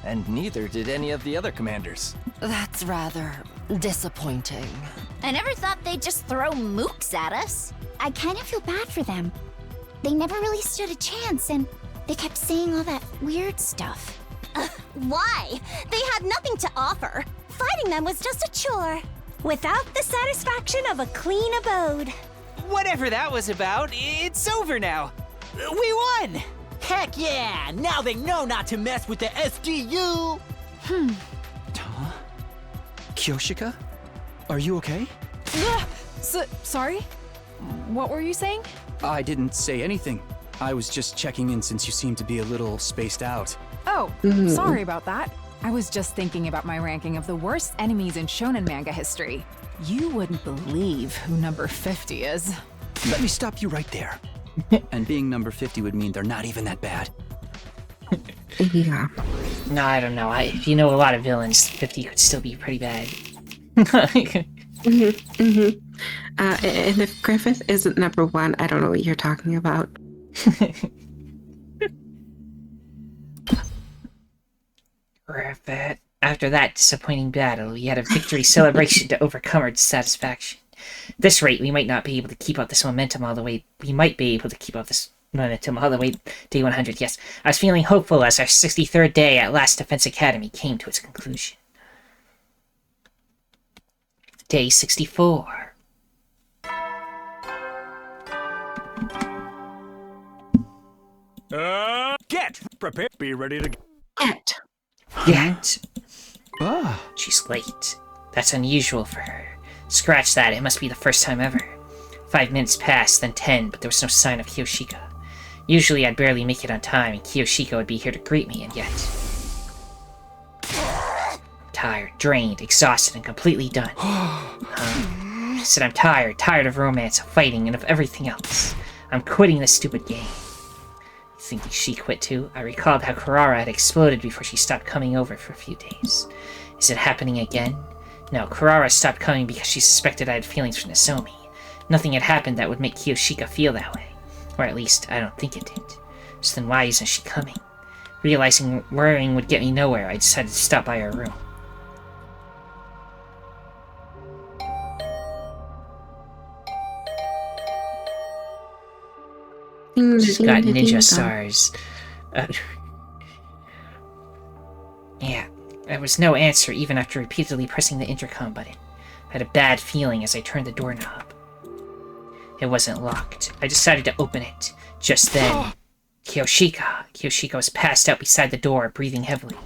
and neither did any of the other commanders. That's rather disappointing. I never thought they'd just throw mooks at us. I kind of feel bad for them. They never really stood a chance, and they kept saying all that weird stuff. Why? They had nothing to offer. Fighting them was just a chore. Without the satisfaction of a clean abode. Whatever that was about, it's over now. We won! Heck yeah! Now they know not to mess with the SGU! Huh? Kyoshika? Are you okay? Sorry? What were you saying? I didn't say anything. I was just checking in since you seem to be a little spaced out. Oh, sorry about that. I was just thinking about my ranking of the worst enemies in shonen manga history. You wouldn't believe who number 50 is. Let me stop you right there. And being number 50 would mean they're not even that bad. Yeah. No, I don't know. If you know a lot of villains, 50 could still be pretty bad. And if Griffith isn't number 1, I don't know what you're talking about. Griffith. After that disappointing battle, we had a victory celebration to overcome our dissatisfaction. At this rate, we might not be able to keep up this momentum all the way. We might be able to keep up this momentum all the way to day 100. Yes, I was feeling hopeful as our 63rd day at Last Defense Academy came to its conclusion. Day 64. Get prepared. Be ready to Get. Yet. Ah. She's late. That's unusual for her. Scratch that, it must be the first time ever. 5 minutes passed, then 10, but there was no sign of Kyoshika. Usually I'd barely make it on time, and Kyoshika would be here to greet me, and yet... I'm tired, drained, exhausted, and completely done. I said I'm tired of romance, of fighting, and of everything else. I'm quitting this stupid game. You think she quit too? I recalled how Kurara had exploded before she stopped coming over for a few days. Is it happening again? No, Kurara stopped coming because she suspected I had feelings for Nozomi. Nothing had happened that would make Kyoshika feel that way. Or at least, I don't think it did. So then why isn't she coming? Realizing worrying would get me nowhere, I decided to stop by her room. She's got ninja stars. Yeah, there was no answer even after repeatedly pressing the intercom button. I had a bad feeling as I turned the doorknob. It wasn't locked. I decided to open it. Just then, Kyoshika was passed out beside the door, breathing heavily.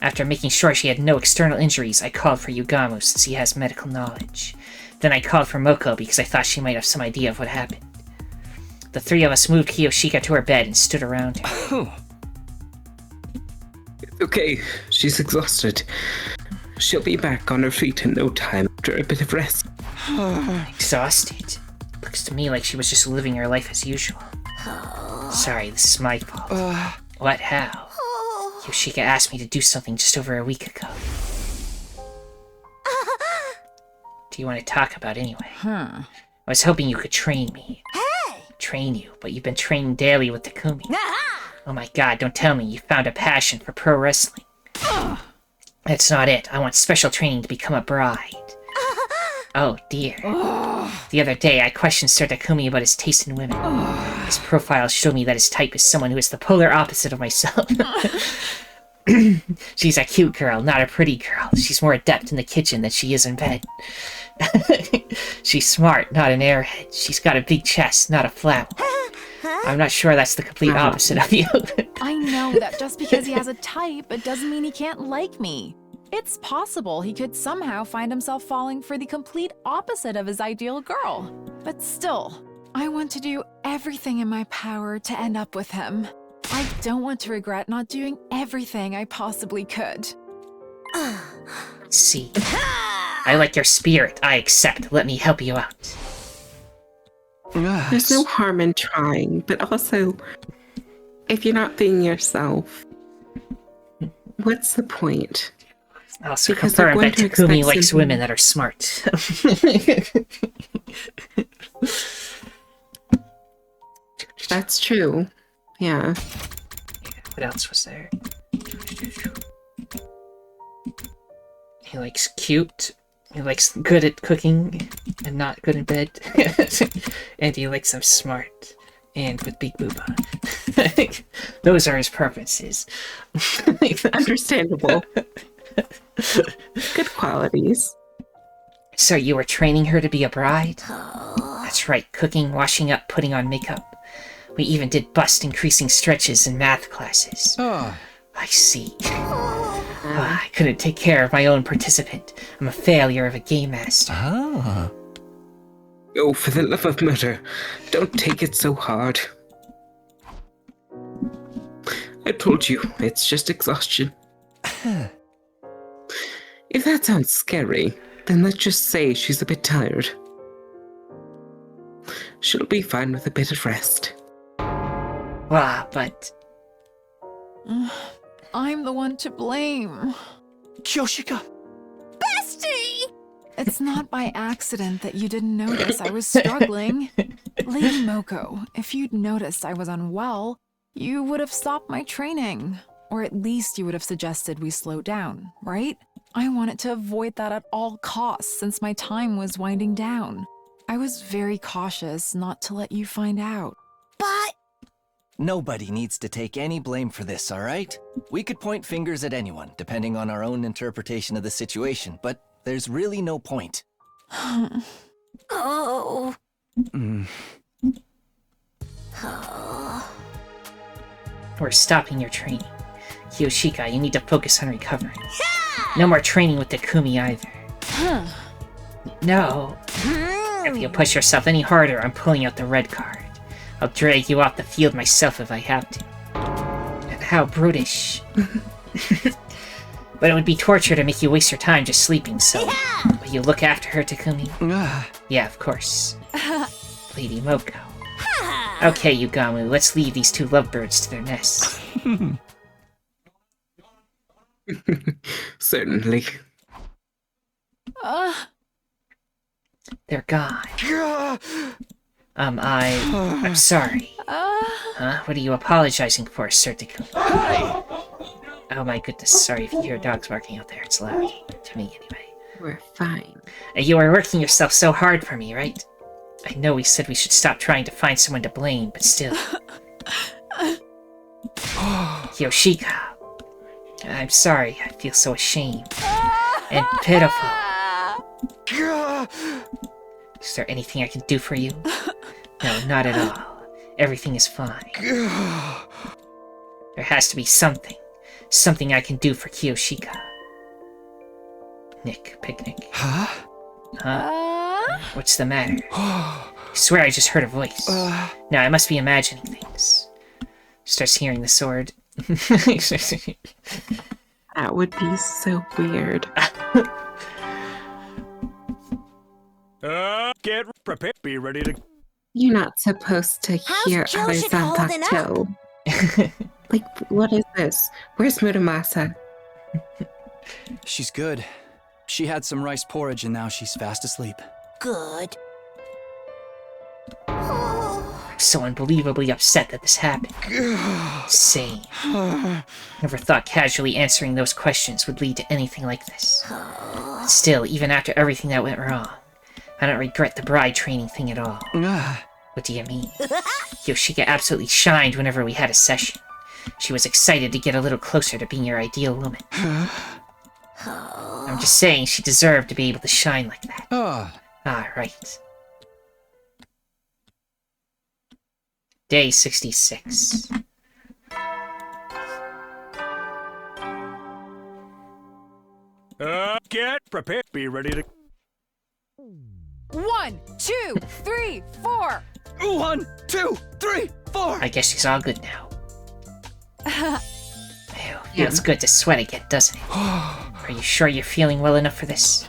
After making sure she had no external injuries, I called for Yugamu since he has medical knowledge. Then I called for Moko because I thought she might have some idea of what happened. The three of us moved Kyoshika to her bed and stood around her. Okay, she's exhausted. She'll be back on her feet in no time after a bit of rest. Exhausted? Looks to me like she was just living her life as usual. Sorry, this is my fault. What? How? Kyoshika asked me to do something just over a week ago. Do you want to talk about anyway? I was hoping you could train me. Train you, but you've been training daily with Takumi. Oh my god, don't tell me you found a passion for pro wrestling. That's not it. I want special training to become a bride. Oh dear. The other day, I questioned Sir Takumi about his taste in women. His profile showed me that his type is someone who is the polar opposite of myself. She's a cute girl, not a pretty girl. She's more adept in the kitchen than she is in bed. She's smart, not an airhead. She's got a big chest, not a flower. I'm not sure that's the complete opposite of you. I know that just because he has a type, it doesn't mean he can't like me. It's possible he could somehow find himself falling for the complete opposite of his ideal girl. But still, I want to do everything in my power to end up with him. I don't want to regret not doing everything I possibly could. See. I like your spirit. I accept. Let me help you out. There's no harm in trying, but also, if you're not being yourself, what's the point? Also Because they're confirm that going to Takumi expect likes something- women that are smart. That's true. Yeah. What else was there? He likes cute. He likes good at cooking and not good in bed. And he likes them smart and with big booba. Those are his preferences. Understandable. Good qualities. So you were training her to be a bride? That's right, cooking, washing up, putting on makeup. We even did bust increasing stretches in math classes. Oh. I see. I couldn't take care of my own participant. I'm a failure of a game master. Ah. Oh, for the love of murder, don't take it so hard. I told you, it's just exhaustion. If that sounds scary, then let's just say she's a bit tired. She'll be fine with a bit of rest. But... I'm the one to blame. Kyoshika! Bestie! It's not by accident that you didn't notice I was struggling. Lady Moko, if you'd noticed I was unwell, you would have stopped my training. Or at least you would have suggested we slow down, right? I wanted to avoid that at all costs since my time was winding down. I was very cautious not to let you find out. But... Nobody needs to take any blame for this, all right? We could point fingers at anyone, depending on our own interpretation of the situation, but there's really no point. Oh. We're stopping your training. Kyoshika, you need to focus on recovering. No more training with Takumi either. No. If you push yourself any harder, I'm pulling out the red card. I'll drag you off the field myself if I have to. And how brutish. But it would be torture to make you waste your time just sleeping, so... Will you look after her, Takumi? Yeah, of course. Lady Moko. Okay, Yugamu, let's leave these two lovebirds to their nests. Certainly. They're gone. I'm sorry. Huh? What are you apologizing for, Sir Takumi? Oh my goodness, sorry if you hear dogs barking out there. It's loud. To me, anyway. We're fine. You were working yourself so hard for me, right? I know we said we should stop trying to find someone to blame, but still. Kyoshika. I'm sorry, I feel so ashamed. And pitiful. Is there anything I can do for you? No, not at all. Everything is fine. There has to be something. Something I can do for Kyoshika. Nick, picnic. Huh? What's the matter? I swear I just heard a voice. No, I must be imagining things. Starts hearing the sword. That would be so weird. Get prepared. Be ready to... You're not supposed to hear others on tactile. Like, what is this? Where's Muramasa? She's good. She had some rice porridge and now she's fast asleep. Good. I'm so unbelievably upset that this happened. Same. Never thought casually answering those questions would lead to anything like this. But still, even after everything that went wrong, I don't regret the bride training thing at all. What do you mean? Kyoshika absolutely shined whenever we had a session. She was excited to get a little closer to being your ideal woman. I'm just saying she deserved to be able to shine like that. Right. Day 66. Get prepared. Be ready to... 1, 2, 3, 4. 1, 2, 3, 4. I guess she's all good now. Ew, feels good to sweat again, doesn't it? Are you sure you're feeling well enough for this?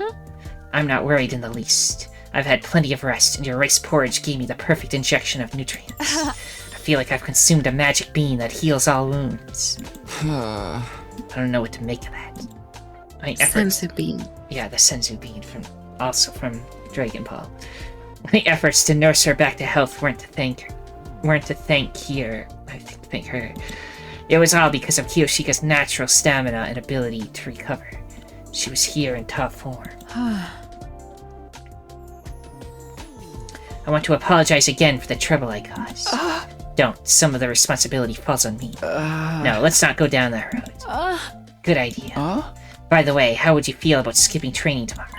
I'm not worried in the least. I've had plenty of rest, and your rice porridge gave me the perfect injection of nutrients. I feel like I've consumed a magic bean that heals all wounds. I don't know what to make of that. Senzu bean. Yeah, the Senzu bean from Dragon Ball. My efforts to nurse her back to health weren't to thank her. It was all because of Kyoshika's natural stamina and ability to recover. She was here in top form. I want to apologize again for the trouble I caused. Don't. Some of the responsibility falls on me. No, let's not go down that road. Good idea. By the way, how would you feel about skipping training tomorrow?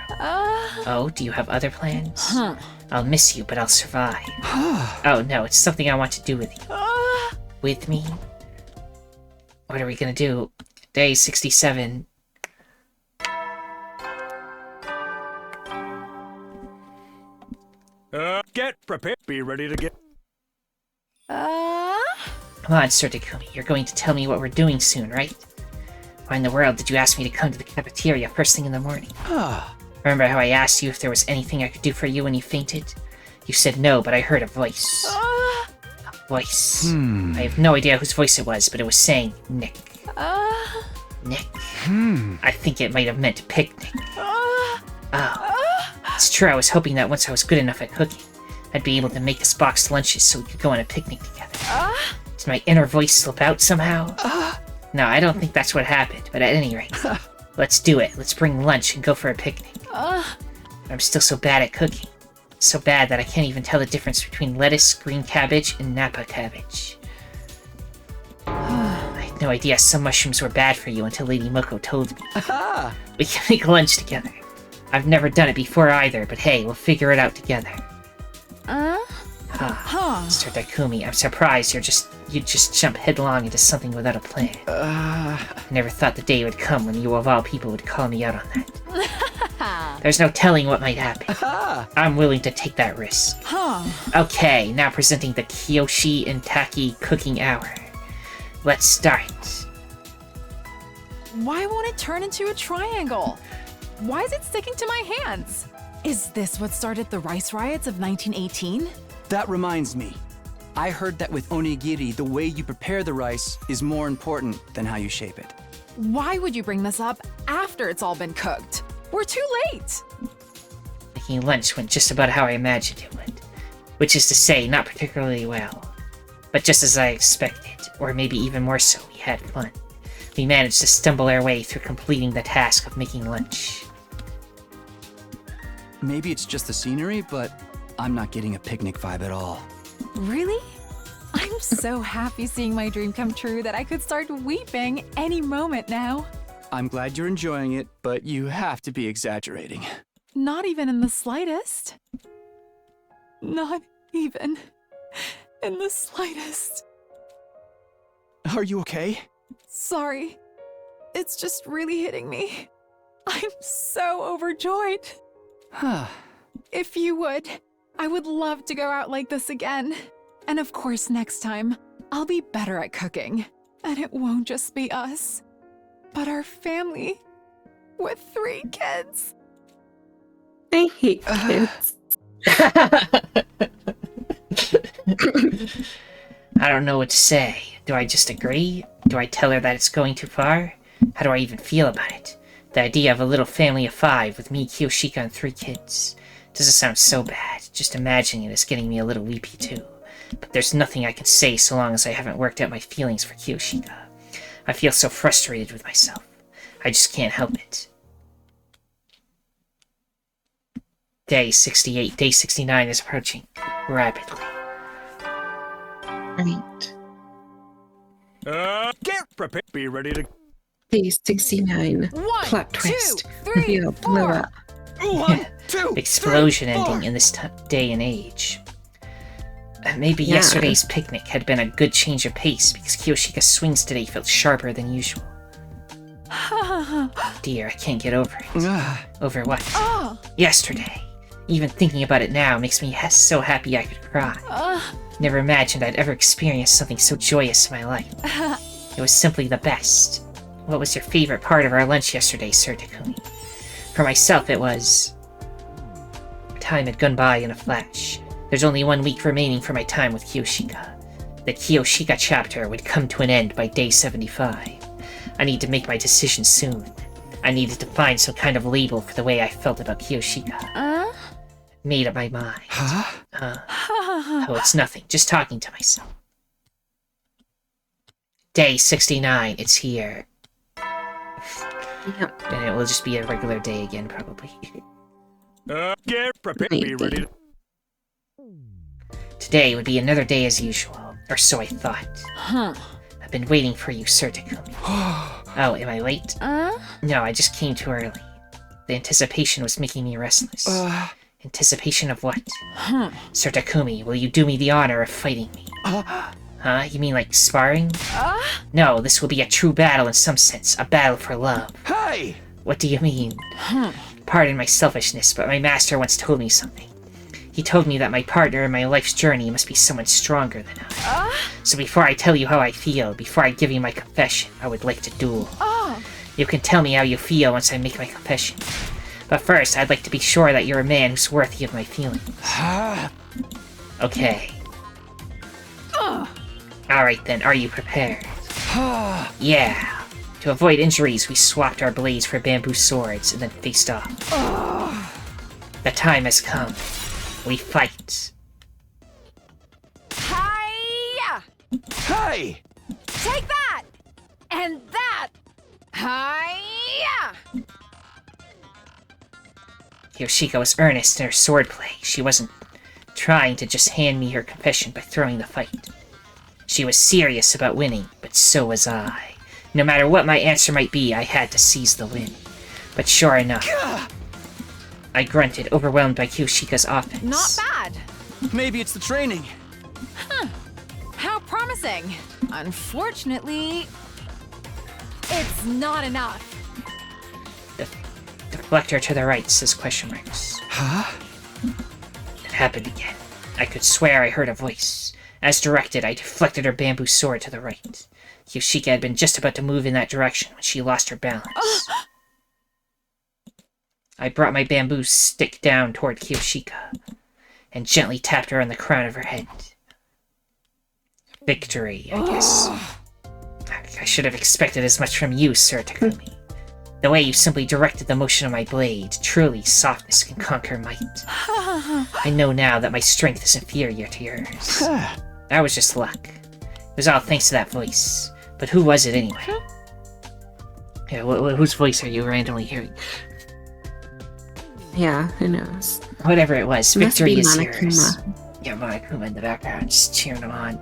Oh, do you have other plans? I'll miss you, but I'll survive. Oh no, it's something I want to do with you. With me? What are we gonna do? Day 67. Get prepared. Be ready to get... Come on, Sir Takumi, you're going to tell me what we're doing soon, right? Why in the world did you ask me to come to the cafeteria first thing in the morning? Remember how I asked you if there was anything I could do for you when you fainted? You said no, but I heard a voice. A voice. I have no idea whose voice it was, but it was saying Nick. Nick. I think it might have meant picnic. Oh. It's true, I was hoping that once I was good enough at cooking, I'd be able to make us boxed lunches so we could go on a picnic together. Did my inner voice slip out somehow? No, I don't think that's what happened, but at any rate, let's do it. Let's bring lunch and go for a picnic. I'm still so bad at cooking. So bad that I can't even tell the difference between lettuce, green cabbage, and Napa cabbage. I had no idea some mushrooms were bad for you until Lady Moko told me. We can make lunch together. I've never done it before either, but hey, we'll figure it out together. Mr. Takumi, I'm surprised you just jump headlong into something without a plan. I never thought the day would come when you of all people would call me out on that. There's no telling what might happen. I'm willing to take that risk. Okay, now presenting the Kyoshi and Taki cooking hour. Let's start. Why won't it turn into a triangle? Why is it sticking to my hands? Is this what started the rice riots of 1918? That reminds me. I heard that with onigiri, the way you prepare the rice is more important than how you shape it. Why would you bring this up after it's all been cooked? We're too late! Making lunch went just about how I imagined it would. Which is to say, not particularly well. But just as I expected, or maybe even more so, we had fun. We managed to stumble our way through completing the task of making lunch. Maybe it's just the scenery, but I'm not getting a picnic vibe at all. Really? I'm so happy seeing my dream come true that I could start weeping any moment now. I'm glad you're enjoying it, but you have to be exaggerating. Not even in the slightest. Not even in the slightest. Are you okay? Sorry. It's just really hitting me. I'm so overjoyed. If you would, I would love to go out like this again. And of course, next time, I'll be better at cooking. And it won't just be us, but our family with 3 kids. I hate kids. I don't know what to say. Do I just agree? Do I tell her that it's going too far? How do I even feel about it? The idea of a little family of 5 with me, Kyoshika, and 3 kids. Doesn't sound so bad. Just imagining it is getting me a little weepy too. But there's nothing I can say so long as I haven't worked out my feelings for Kyoshika. I feel so frustrated with myself. I just can't help it. Day 68, day 69 is approaching rapidly. Right. Get prepared. Be ready to... Day 69. 1, Plot 2, twist. 3, Reveal blew 4. up. 1, 2, Explosion 3, 4. ending in this day and age. Maybe Yeah. yesterday's picnic had been a good change of pace because Kyoshika's swings today felt sharper than usual. Dear, I can't get over it. Over what? Yesterday. Even thinking about it now makes me so happy I could cry. Never imagined I'd ever experienced something so joyous in my life. It was simply the best. What was your favorite part of our lunch yesterday, Sir Takumi? For myself, it was... Time had gone by in a flash. There's only 1 week remaining for my time with Kyoshika. The Kyoshika Chapter would come to an end by day 75. I need to make my decision soon. I needed to find some kind of label for the way I felt about Kyoshika. Made up my mind. Oh, it's nothing. Just talking to myself. Day 69, it's here. Yep. And it will just be a regular day again, probably. Get prepared. Be ready to... Today would be another day as usual, or so I thought. Huh. I've been waiting for you, Sir Takumi. Oh, am I late? No, I just came too early. The anticipation was making me restless. Anticipation of what? Sir Takumi, will you do me the honor of fighting me? Huh? You mean like sparring? No, this will be a true battle in some sense. A battle for love. Hey! What do you mean? Pardon my selfishness, but my master once told me something. He told me that my partner in my life's journey must be someone stronger than I. So before I tell you how I feel, before I give you my confession, I would like to duel. You can tell me how you feel once I make my confession. But first, I'd like to be sure that you're a man who's worthy of my feelings. Okay. Alright then, are you prepared? Yeah. To avoid injuries, we swapped our blades for bamboo swords and then faced off. The time has come. We fight. Hiya! Hey! Take that! And that! Hiya! Kyoshika was earnest in her swordplay. She wasn't trying to just hand me her confession by throwing the fight. She was serious about winning, but so was I. No matter what my answer might be, I had to seize the win. But sure enough, I grunted, overwhelmed by Kyoshika's offense. Not bad. Maybe it's the training. How promising. Unfortunately, it's not enough. Deflector to the right, says question marks. It happened again. I could swear I heard a voice. As directed, I deflected her bamboo sword to the right. Kyoshika had been just about to move in that direction when she lost her balance. I brought my bamboo stick down toward Kyoshika and gently tapped her on the crown of her head. Victory, I guess. I should have expected as much from you, Sir Takumi. The way you simply directed the motion of my blade, truly softness can conquer might. I know now that my strength is inferior to yours. That was just luck. It was all thanks to that voice. But who was it anyway? Yeah, whose voice are you randomly hearing? Yeah, who knows? Whatever it was, It must victory be is Monokuma. yours. Yeah, Monokuma in the background, just cheering him on.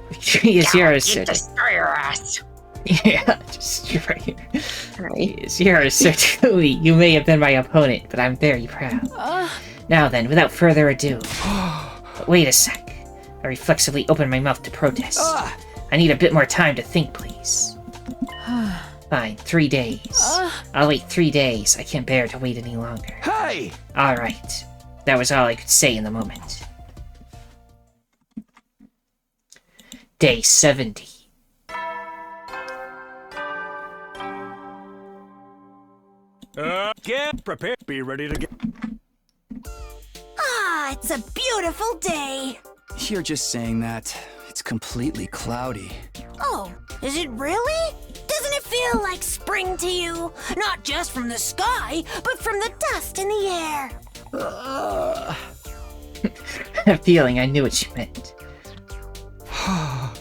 Victory is yours, Sir. Destroy us. Yeah, just right. Right. It's yours, Sir Takumi. You may have been my opponent, but I'm very proud. Now then, without further ado... But wait a sec. I reflexively opened my mouth to protest. I need a bit more time to think, please. Fine, 3 days. I'll wait 3 days. I can't bear to wait any longer. Hey! Alright. That was all I could say in the moment. Day 70. Get prepared. Be ready to get... It's a beautiful day. You're just saying that. It's completely cloudy. Oh, is it really? Doesn't it feel like spring to you? Not just from the sky, but from the dust in the air. I had a feeling I knew what she meant.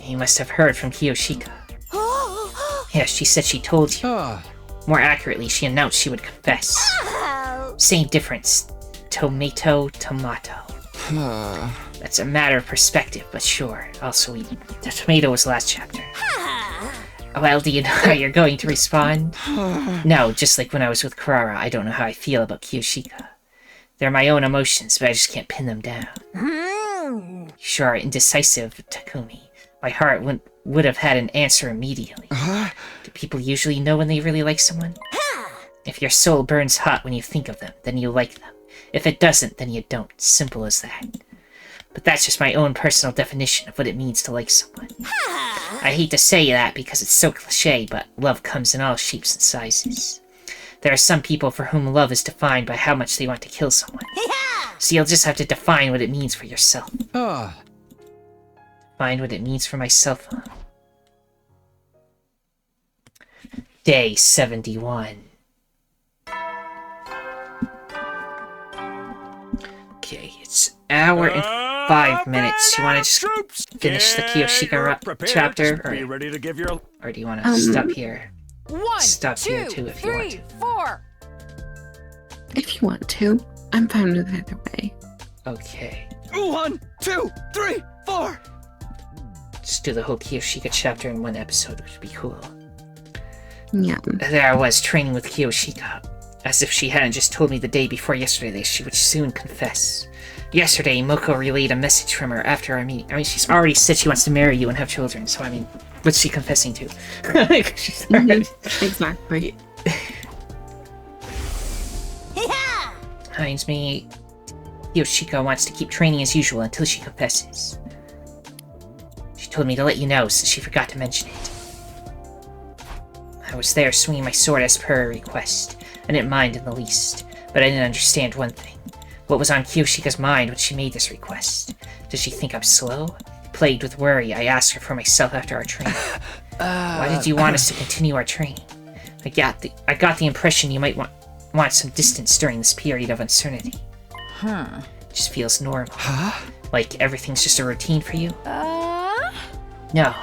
You must have heard from Kyoshika. Yes, she said she told you. More accurately, she announced she would confess. Same difference. Tomato. That's a matter of perspective, but sure. Also, the tomato was last chapter. Well, do you know how you're going to respond? No, just like when I was with Kurara, I don't know how I feel about Kyoshika. They're my own emotions, but I just can't pin them down. You sure are indecisive, Takumi. My heart would have had an answer immediately. Do people usually know when they really like someone? If your soul burns hot when you think of them, then you like them. If it doesn't, then you don't. Simple as that. But that's just my own personal definition of what it means to like someone. I hate to say that because it's so cliche, but love comes in all shapes and sizes. There are some people for whom love is defined by how much they want to kill someone. So you'll just have to define what it means for yourself. Find what it means for myself, huh? Day 71. Okay, it's hour and 5 minutes. You want to just finish the Kyoshika chapter? Be ready to give your... Or do you want to stop here? 1, Stop 2, here too if you want 3, to. 4. If you want to, I'm fine with either way. Okay. 1, 2, 3, 4. Just do the whole Kyoshika chapter in one episode, which would be cool. Yeah. There I was, training with Kyoshika. As if she hadn't just told me the day before yesterday that she would soon confess. Yesterday, Moko relayed a message from her after our meeting. I mean, she's already said she wants to marry you and have children, so I mean, what's she confessing to? Exactly. Reminds me, Kyoshika wants to keep training as usual until she confesses. She told me to let you know, since she forgot to mention it. I was there swinging my sword as per her request. I didn't mind in the least, but I didn't understand one thing. What was on Kyoshika's mind when she made this request? Does she think I'm slow? Plagued with worry, I asked her for myself after our training. Why did you want us to continue our training? I got the impression you might want some distance during this period of uncertainty. It just feels normal. Like everything's just a routine for you? No.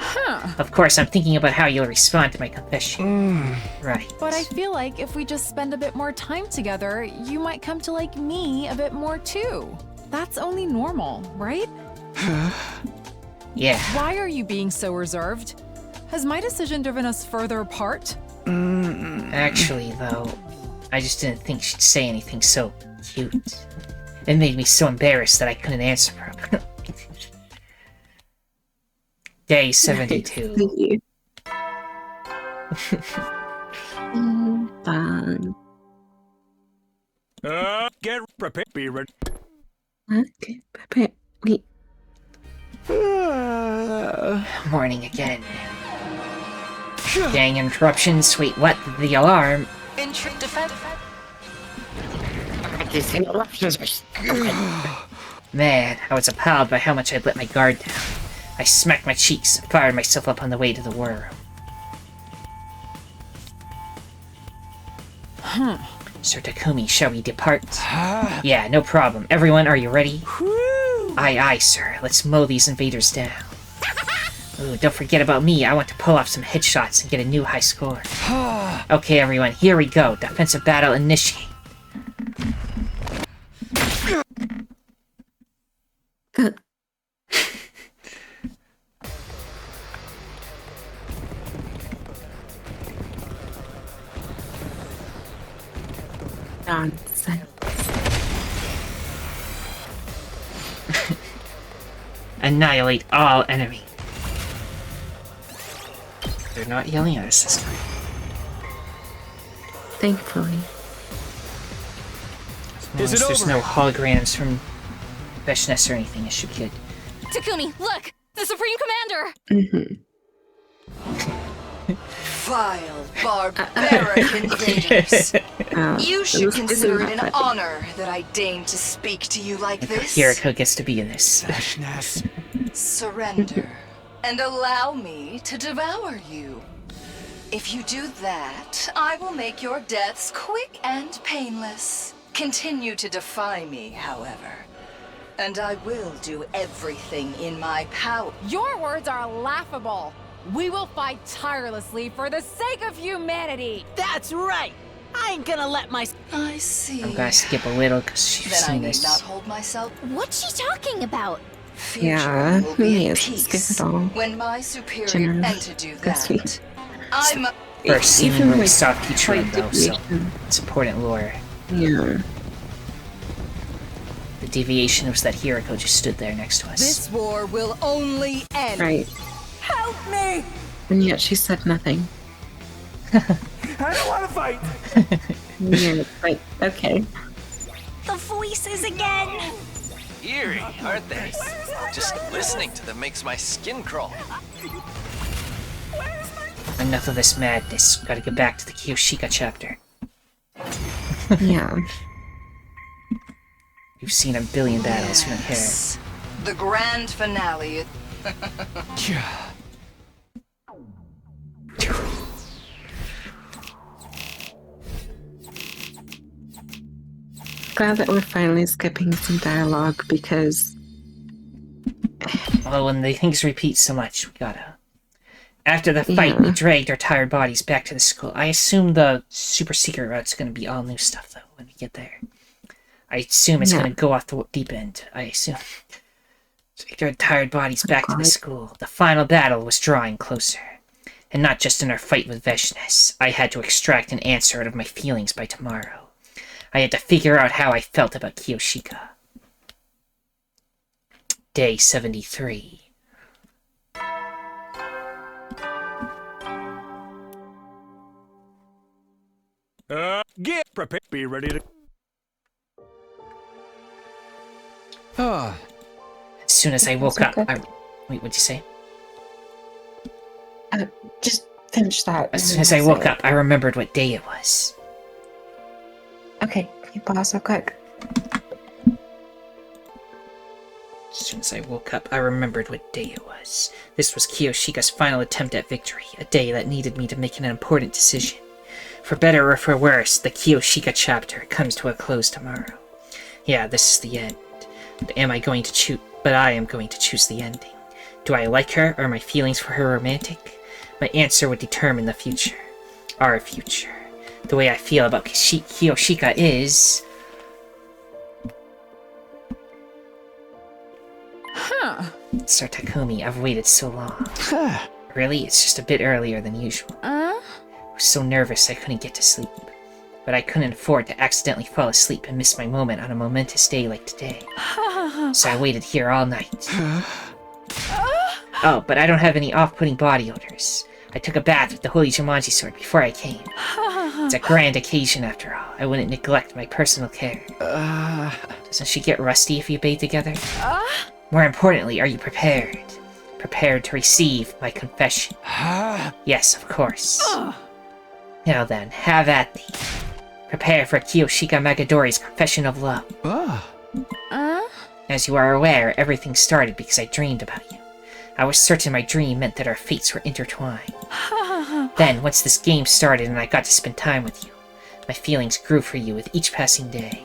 Of course, I'm thinking about how you'll respond to my confession. Right. But I feel like if we just spend a bit more time together, you might come to like me a bit more too. That's only normal, right? Yeah. Why are you being so reserved? Has my decision driven us further apart? Actually, though, I just didn't think she'd say anything so cute. It made me so embarrassed that I couldn't answer her. Day 72. Fun. Get prepared. Be ready. Okay, prepare. Wait. Morning again. Gang interruptions. Wait, what? The alarm. Intrude defense. Man, I was appalled by how much I'd let my guard down. I smacked my cheeks and fired myself up on the way to the war room. Sir Takumi, shall we depart? Yeah, no problem. Everyone, are you ready? Aye, aye, sir. Let's mow these invaders down. Ooh, don't forget about me. I want to pull off some headshots and get a new high score. Okay, everyone, here we go. Defensive battle initiate. Nonsense. Annihilate all enemy. They're not yelling at us this time. Thankfully. As long as there's no holograms from Beshness or anything, it should be good. Takumi, look! The Supreme Commander! Vile, barbaric invaders. You should consider it an honor that I deign to speak to you like this. Kiriko gets to be in this. Surrender, and allow me to devour you. If you do that, I will make your deaths quick and painless. Continue to defy me, however, and I will do everything in my power. Your words are laughable. We will fight tirelessly for the sake of humanity. That's right. I ain't gonna let my... I see. I'm gonna skip a little because she's Then I seen need this. not hold myself. What's she talking about? Future Yeah, will be he at is peace skip it all. when my superior Generous. and to do That's sweet. that. I'm First scene Even, where we like, saw Peachrain though, so deviation. it's important lore. Yeah. The deviation was that Hiriko just stood there next to us. This war will only end. Right. Help me! And yet she said nothing. I don't want to fight. Yeah, right. Okay. The voices again! Eerie, aren't they? Just listening to them makes my skin crawl. Enough of this madness. Gotta get back to the Kyoshika chapter. Yeah. You've seen a billion battles, you don't care. The grand finale. Glad that we're finally skipping some dialogue because Well, when the things repeat so much, we gotta... After the fight, we dragged our tired bodies back to the school. I assume the super secret route's gonna be all new stuff, though, when we get there. I assume it's gonna go off the deep end. I assume. Dragged our tired bodies back to the school. The final battle was drawing closer. And not just in our fight with Veshness. I had to extract an answer out of my feelings by tomorrow. I had to figure out how I felt about Kyoshika. Day 73. Get prepared. Be ready to... As soon as I woke up, Wait, what'd you say? Just finish that. As soon as I woke up, I remembered what day it was. Okay, can you pause real quick? As soon as I woke up, I remembered what day it was. This was Kyoshika's final attempt at victory, a day that needed me to make an important decision. For better or for worse, the Kyoshika Chapter comes to a close tomorrow. Yeah, this is the end. But I am going to choose the ending. Do I like her, or are my feelings for her romantic? My answer would determine the future. Our future. The way I feel about Kyoshika is... Sir Takumi, I've waited so long. Really? It's just a bit earlier than usual. I was so nervous I couldn't get to sleep. But I couldn't afford to accidentally fall asleep and miss my moment on a momentous day like today. So I waited here all night. Oh, but I don't have any off-putting body odors. I took a bath with the Holy Jumanji sword before I came. It's a grand occasion after all. I wouldn't neglect my personal care. Doesn't she get rusty if you bathe together? More importantly, are you prepared? Prepared to receive my confession? Yes, of course. Now then, have at thee. Prepare for Kyoshika Magadori's confession of love. As you are aware, everything started because I dreamed about you. I was certain my dream meant that our fates were intertwined. Then, once this game started and I got to spend time with you, my feelings grew for you with each passing day.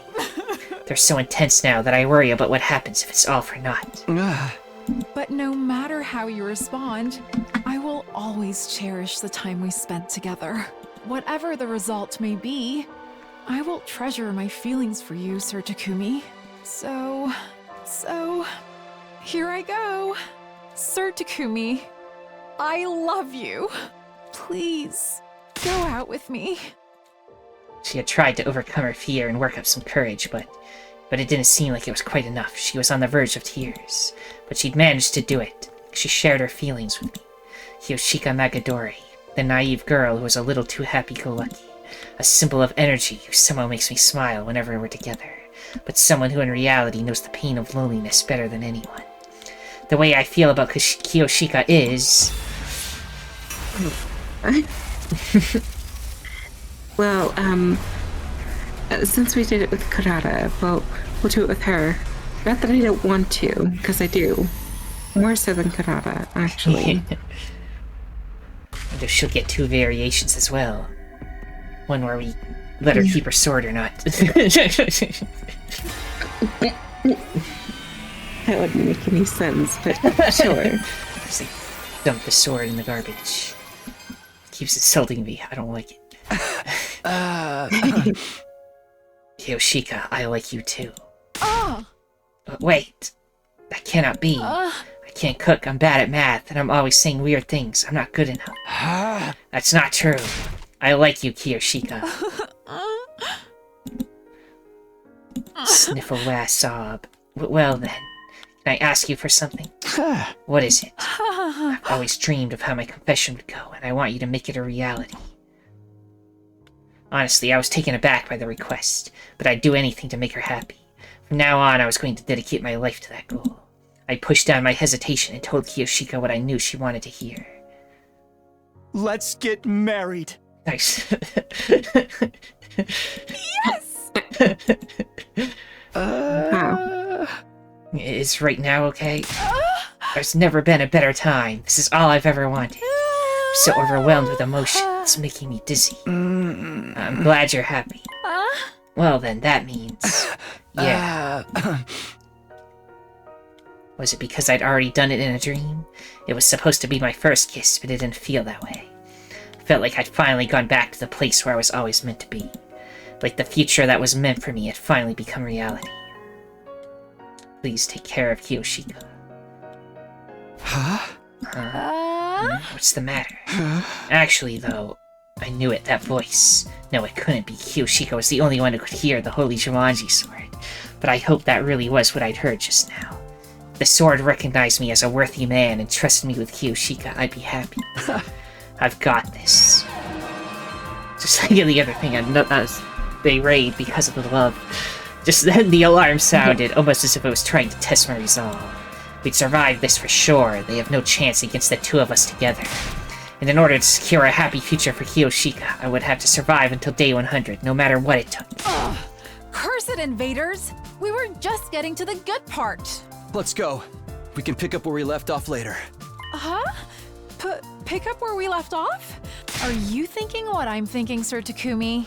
They're so intense now that I worry about what happens if it's all for naught. But no matter how you respond, I will always cherish the time we spent together. Whatever the result may be, I will treasure my feelings for you, Sir Takumi. So, here I go. Sir Takumi, I love you. Please, go out with me. She had tried to overcome her fear and work up some courage, but it didn't seem like it was quite enough. She was on the verge of tears, but she'd managed to do it. She shared her feelings with me. Kyoshika Magadori, the naive girl who was a little too happy-go-lucky, a symbol of energy who somehow makes me smile whenever we're together, but someone who in reality knows the pain of loneliness better than anyone. The way I feel about Kyoshika is... Well, since we did it with Karada, well, we'll do it with her. Not that I don't want to, because I do. More so than Karada, actually. And if she'll get 2 variations as well. One where we let her keep her sword or not. That wouldn't make any sense, but sure. Just like, dump the sword in the garbage. Keeps insulting me. I don't like it. Kyoshika, I like you too. But wait. That cannot be. I can't cook, I'm bad at math, and I'm always saying weird things. I'm not good enough. That's not true. I like you, Kyoshika. Sniffle, wass, sob. Well then, can I ask you for something? What is it? I've always dreamed of how my confession would go, and I want you to make it a reality. Honestly, I was taken aback by the request, but I'd do anything to make her happy. From now on, I was going to dedicate my life to that goal. I pushed down my hesitation and told Kyoshika what I knew she wanted to hear. Let's get married. Nice. Yes! Is right now okay? There's never been a better time. This is all I've ever wanted. I'm so overwhelmed with emotion, it's making me dizzy. I'm glad you're happy. Well then, that means... Yeah. Was it because I'd already done it in a dream? It was supposed to be my first kiss, but it didn't feel that way. I felt like I'd finally gone back to the place where I was always meant to be. Like the future that was meant for me had finally become reality. Please take care of Kyoshika. Huh? What's the matter? Actually, though, I knew it, that voice. No, it couldn't be. Kyoshika was the only one who could hear the Holy Jumanji sword. But I hope that really was what I'd heard just now. If the sword recognized me as a worthy man and trusted me with Kyoshika, I'd be happy. I've got this. Just like the other thing, they raid because of the love. Just then the alarm sounded, almost as if it was trying to test my resolve. We'd survive this for sure. They have no chance against the two of us together. And in order to secure a happy future for Kyoshika, I would have to survive until day 100, no matter what it took. Ugh. Curse it, invaders! We were just getting to the good part. Let's go. We can pick up where we left off later. Huh? Pick up where we left off? Are you thinking what I'm thinking, Sir Takumi?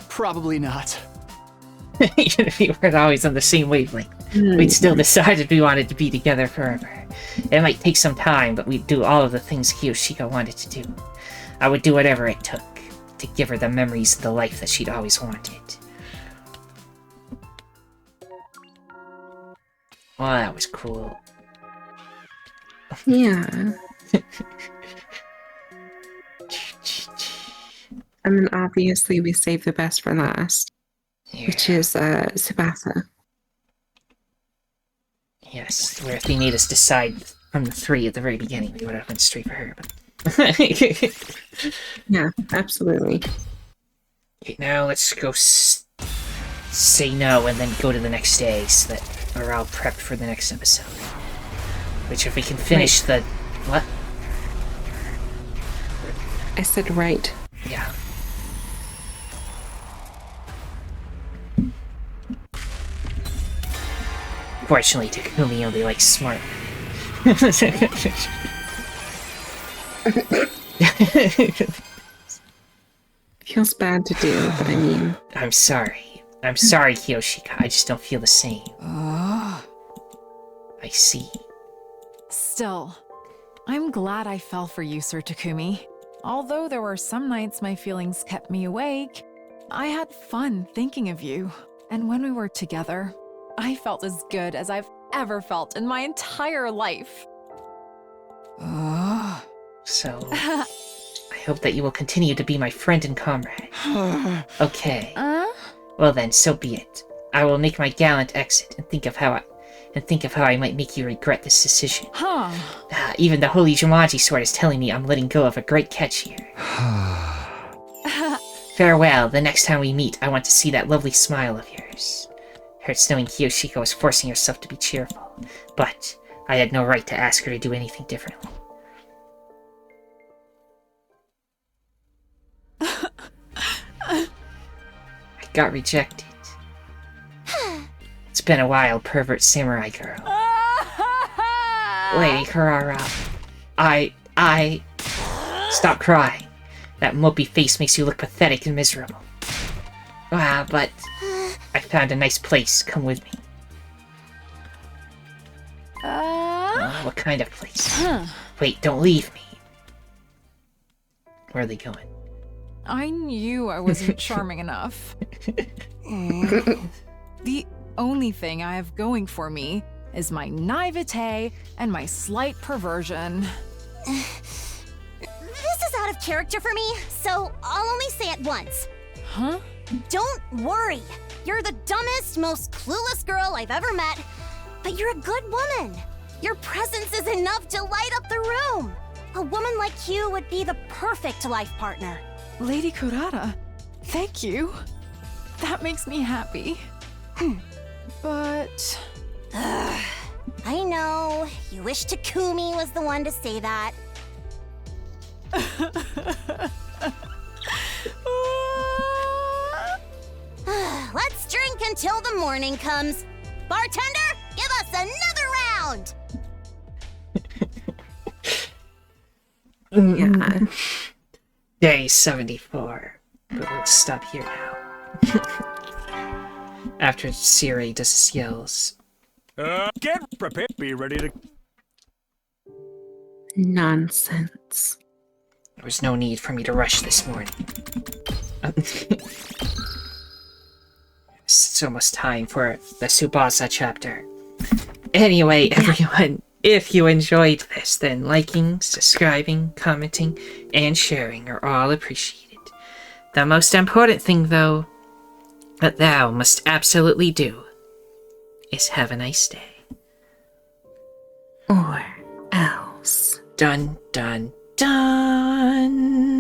Probably not. Even if we weren't always on the same wavelength, we'd still decided we wanted to be together forever. It might take some time, but we'd do all of the things Kyoshika wanted to do. I would do whatever it took to give her the memories of the life that she'd always wanted. Well, that was cool. Yeah. I mean, obviously we saved the best for last, which is Tsubasa. Yes, where if they made us decide from the three at the very beginning, we would have went straight for her, but... Yeah, absolutely. Okay, now let's go say no and then go to the next day so that we're all prepped for the next episode. Which if we can finish the... What? I said right. Yeah. Fortunately, Takumi only likes smart. Feels bad to do, but I mean... I'm sorry. I'm sorry, Kyoshika. I just don't feel the same. I see. Still, I'm glad I fell for you, Sir Takumi. Although there were some nights my feelings kept me awake, I had fun thinking of you. And when we were together, I felt as good as I've ever felt in my entire life. So, I hope that you will continue to be my friend and comrade. Okay. Well then, so be it. I will make my gallant exit and think of how I might make you regret this decision. Even the Holy Jumanji sword is telling me I'm letting go of a great catch here. Farewell. The next time we meet, I want to see that lovely smile of yours. Hurts knowing Kyoshika was forcing herself to be cheerful, but I had no right to ask her to do anything differently. I got rejected. It's been a while, pervert samurai girl. Lady Carrara, I... Stop crying. That mopey face makes you look pathetic and miserable. But... I found a nice place. Come with me. What kind of place? Wait, don't leave me. Where are they going? I knew I wasn't charming enough. The only thing I have going for me is my naivete and my slight perversion. This is out of character for me, so I'll only say it once. Huh? Don't worry. You're the dumbest, most clueless girl I've ever met, but you're a good woman. Your presence is enough to light up the room. A woman like you would be the perfect life partner. Lady Kurata, thank you. That makes me happy. But... I know. You wish Takumi was the one to say that. Let's drink until the morning comes. Bartender, give us another round! Yeah. Day 74. But we'll stop here now. After Siri does his yells. Get Prepare. Be ready to. Nonsense. There was no need for me to rush this morning. It's almost time for the Tsubasa chapter. Anyway, everyone, if you enjoyed this, then liking, subscribing, commenting, and sharing are all appreciated. The most important thing, though, that thou must absolutely do is have a nice day. Or else. Dun, dun, dun!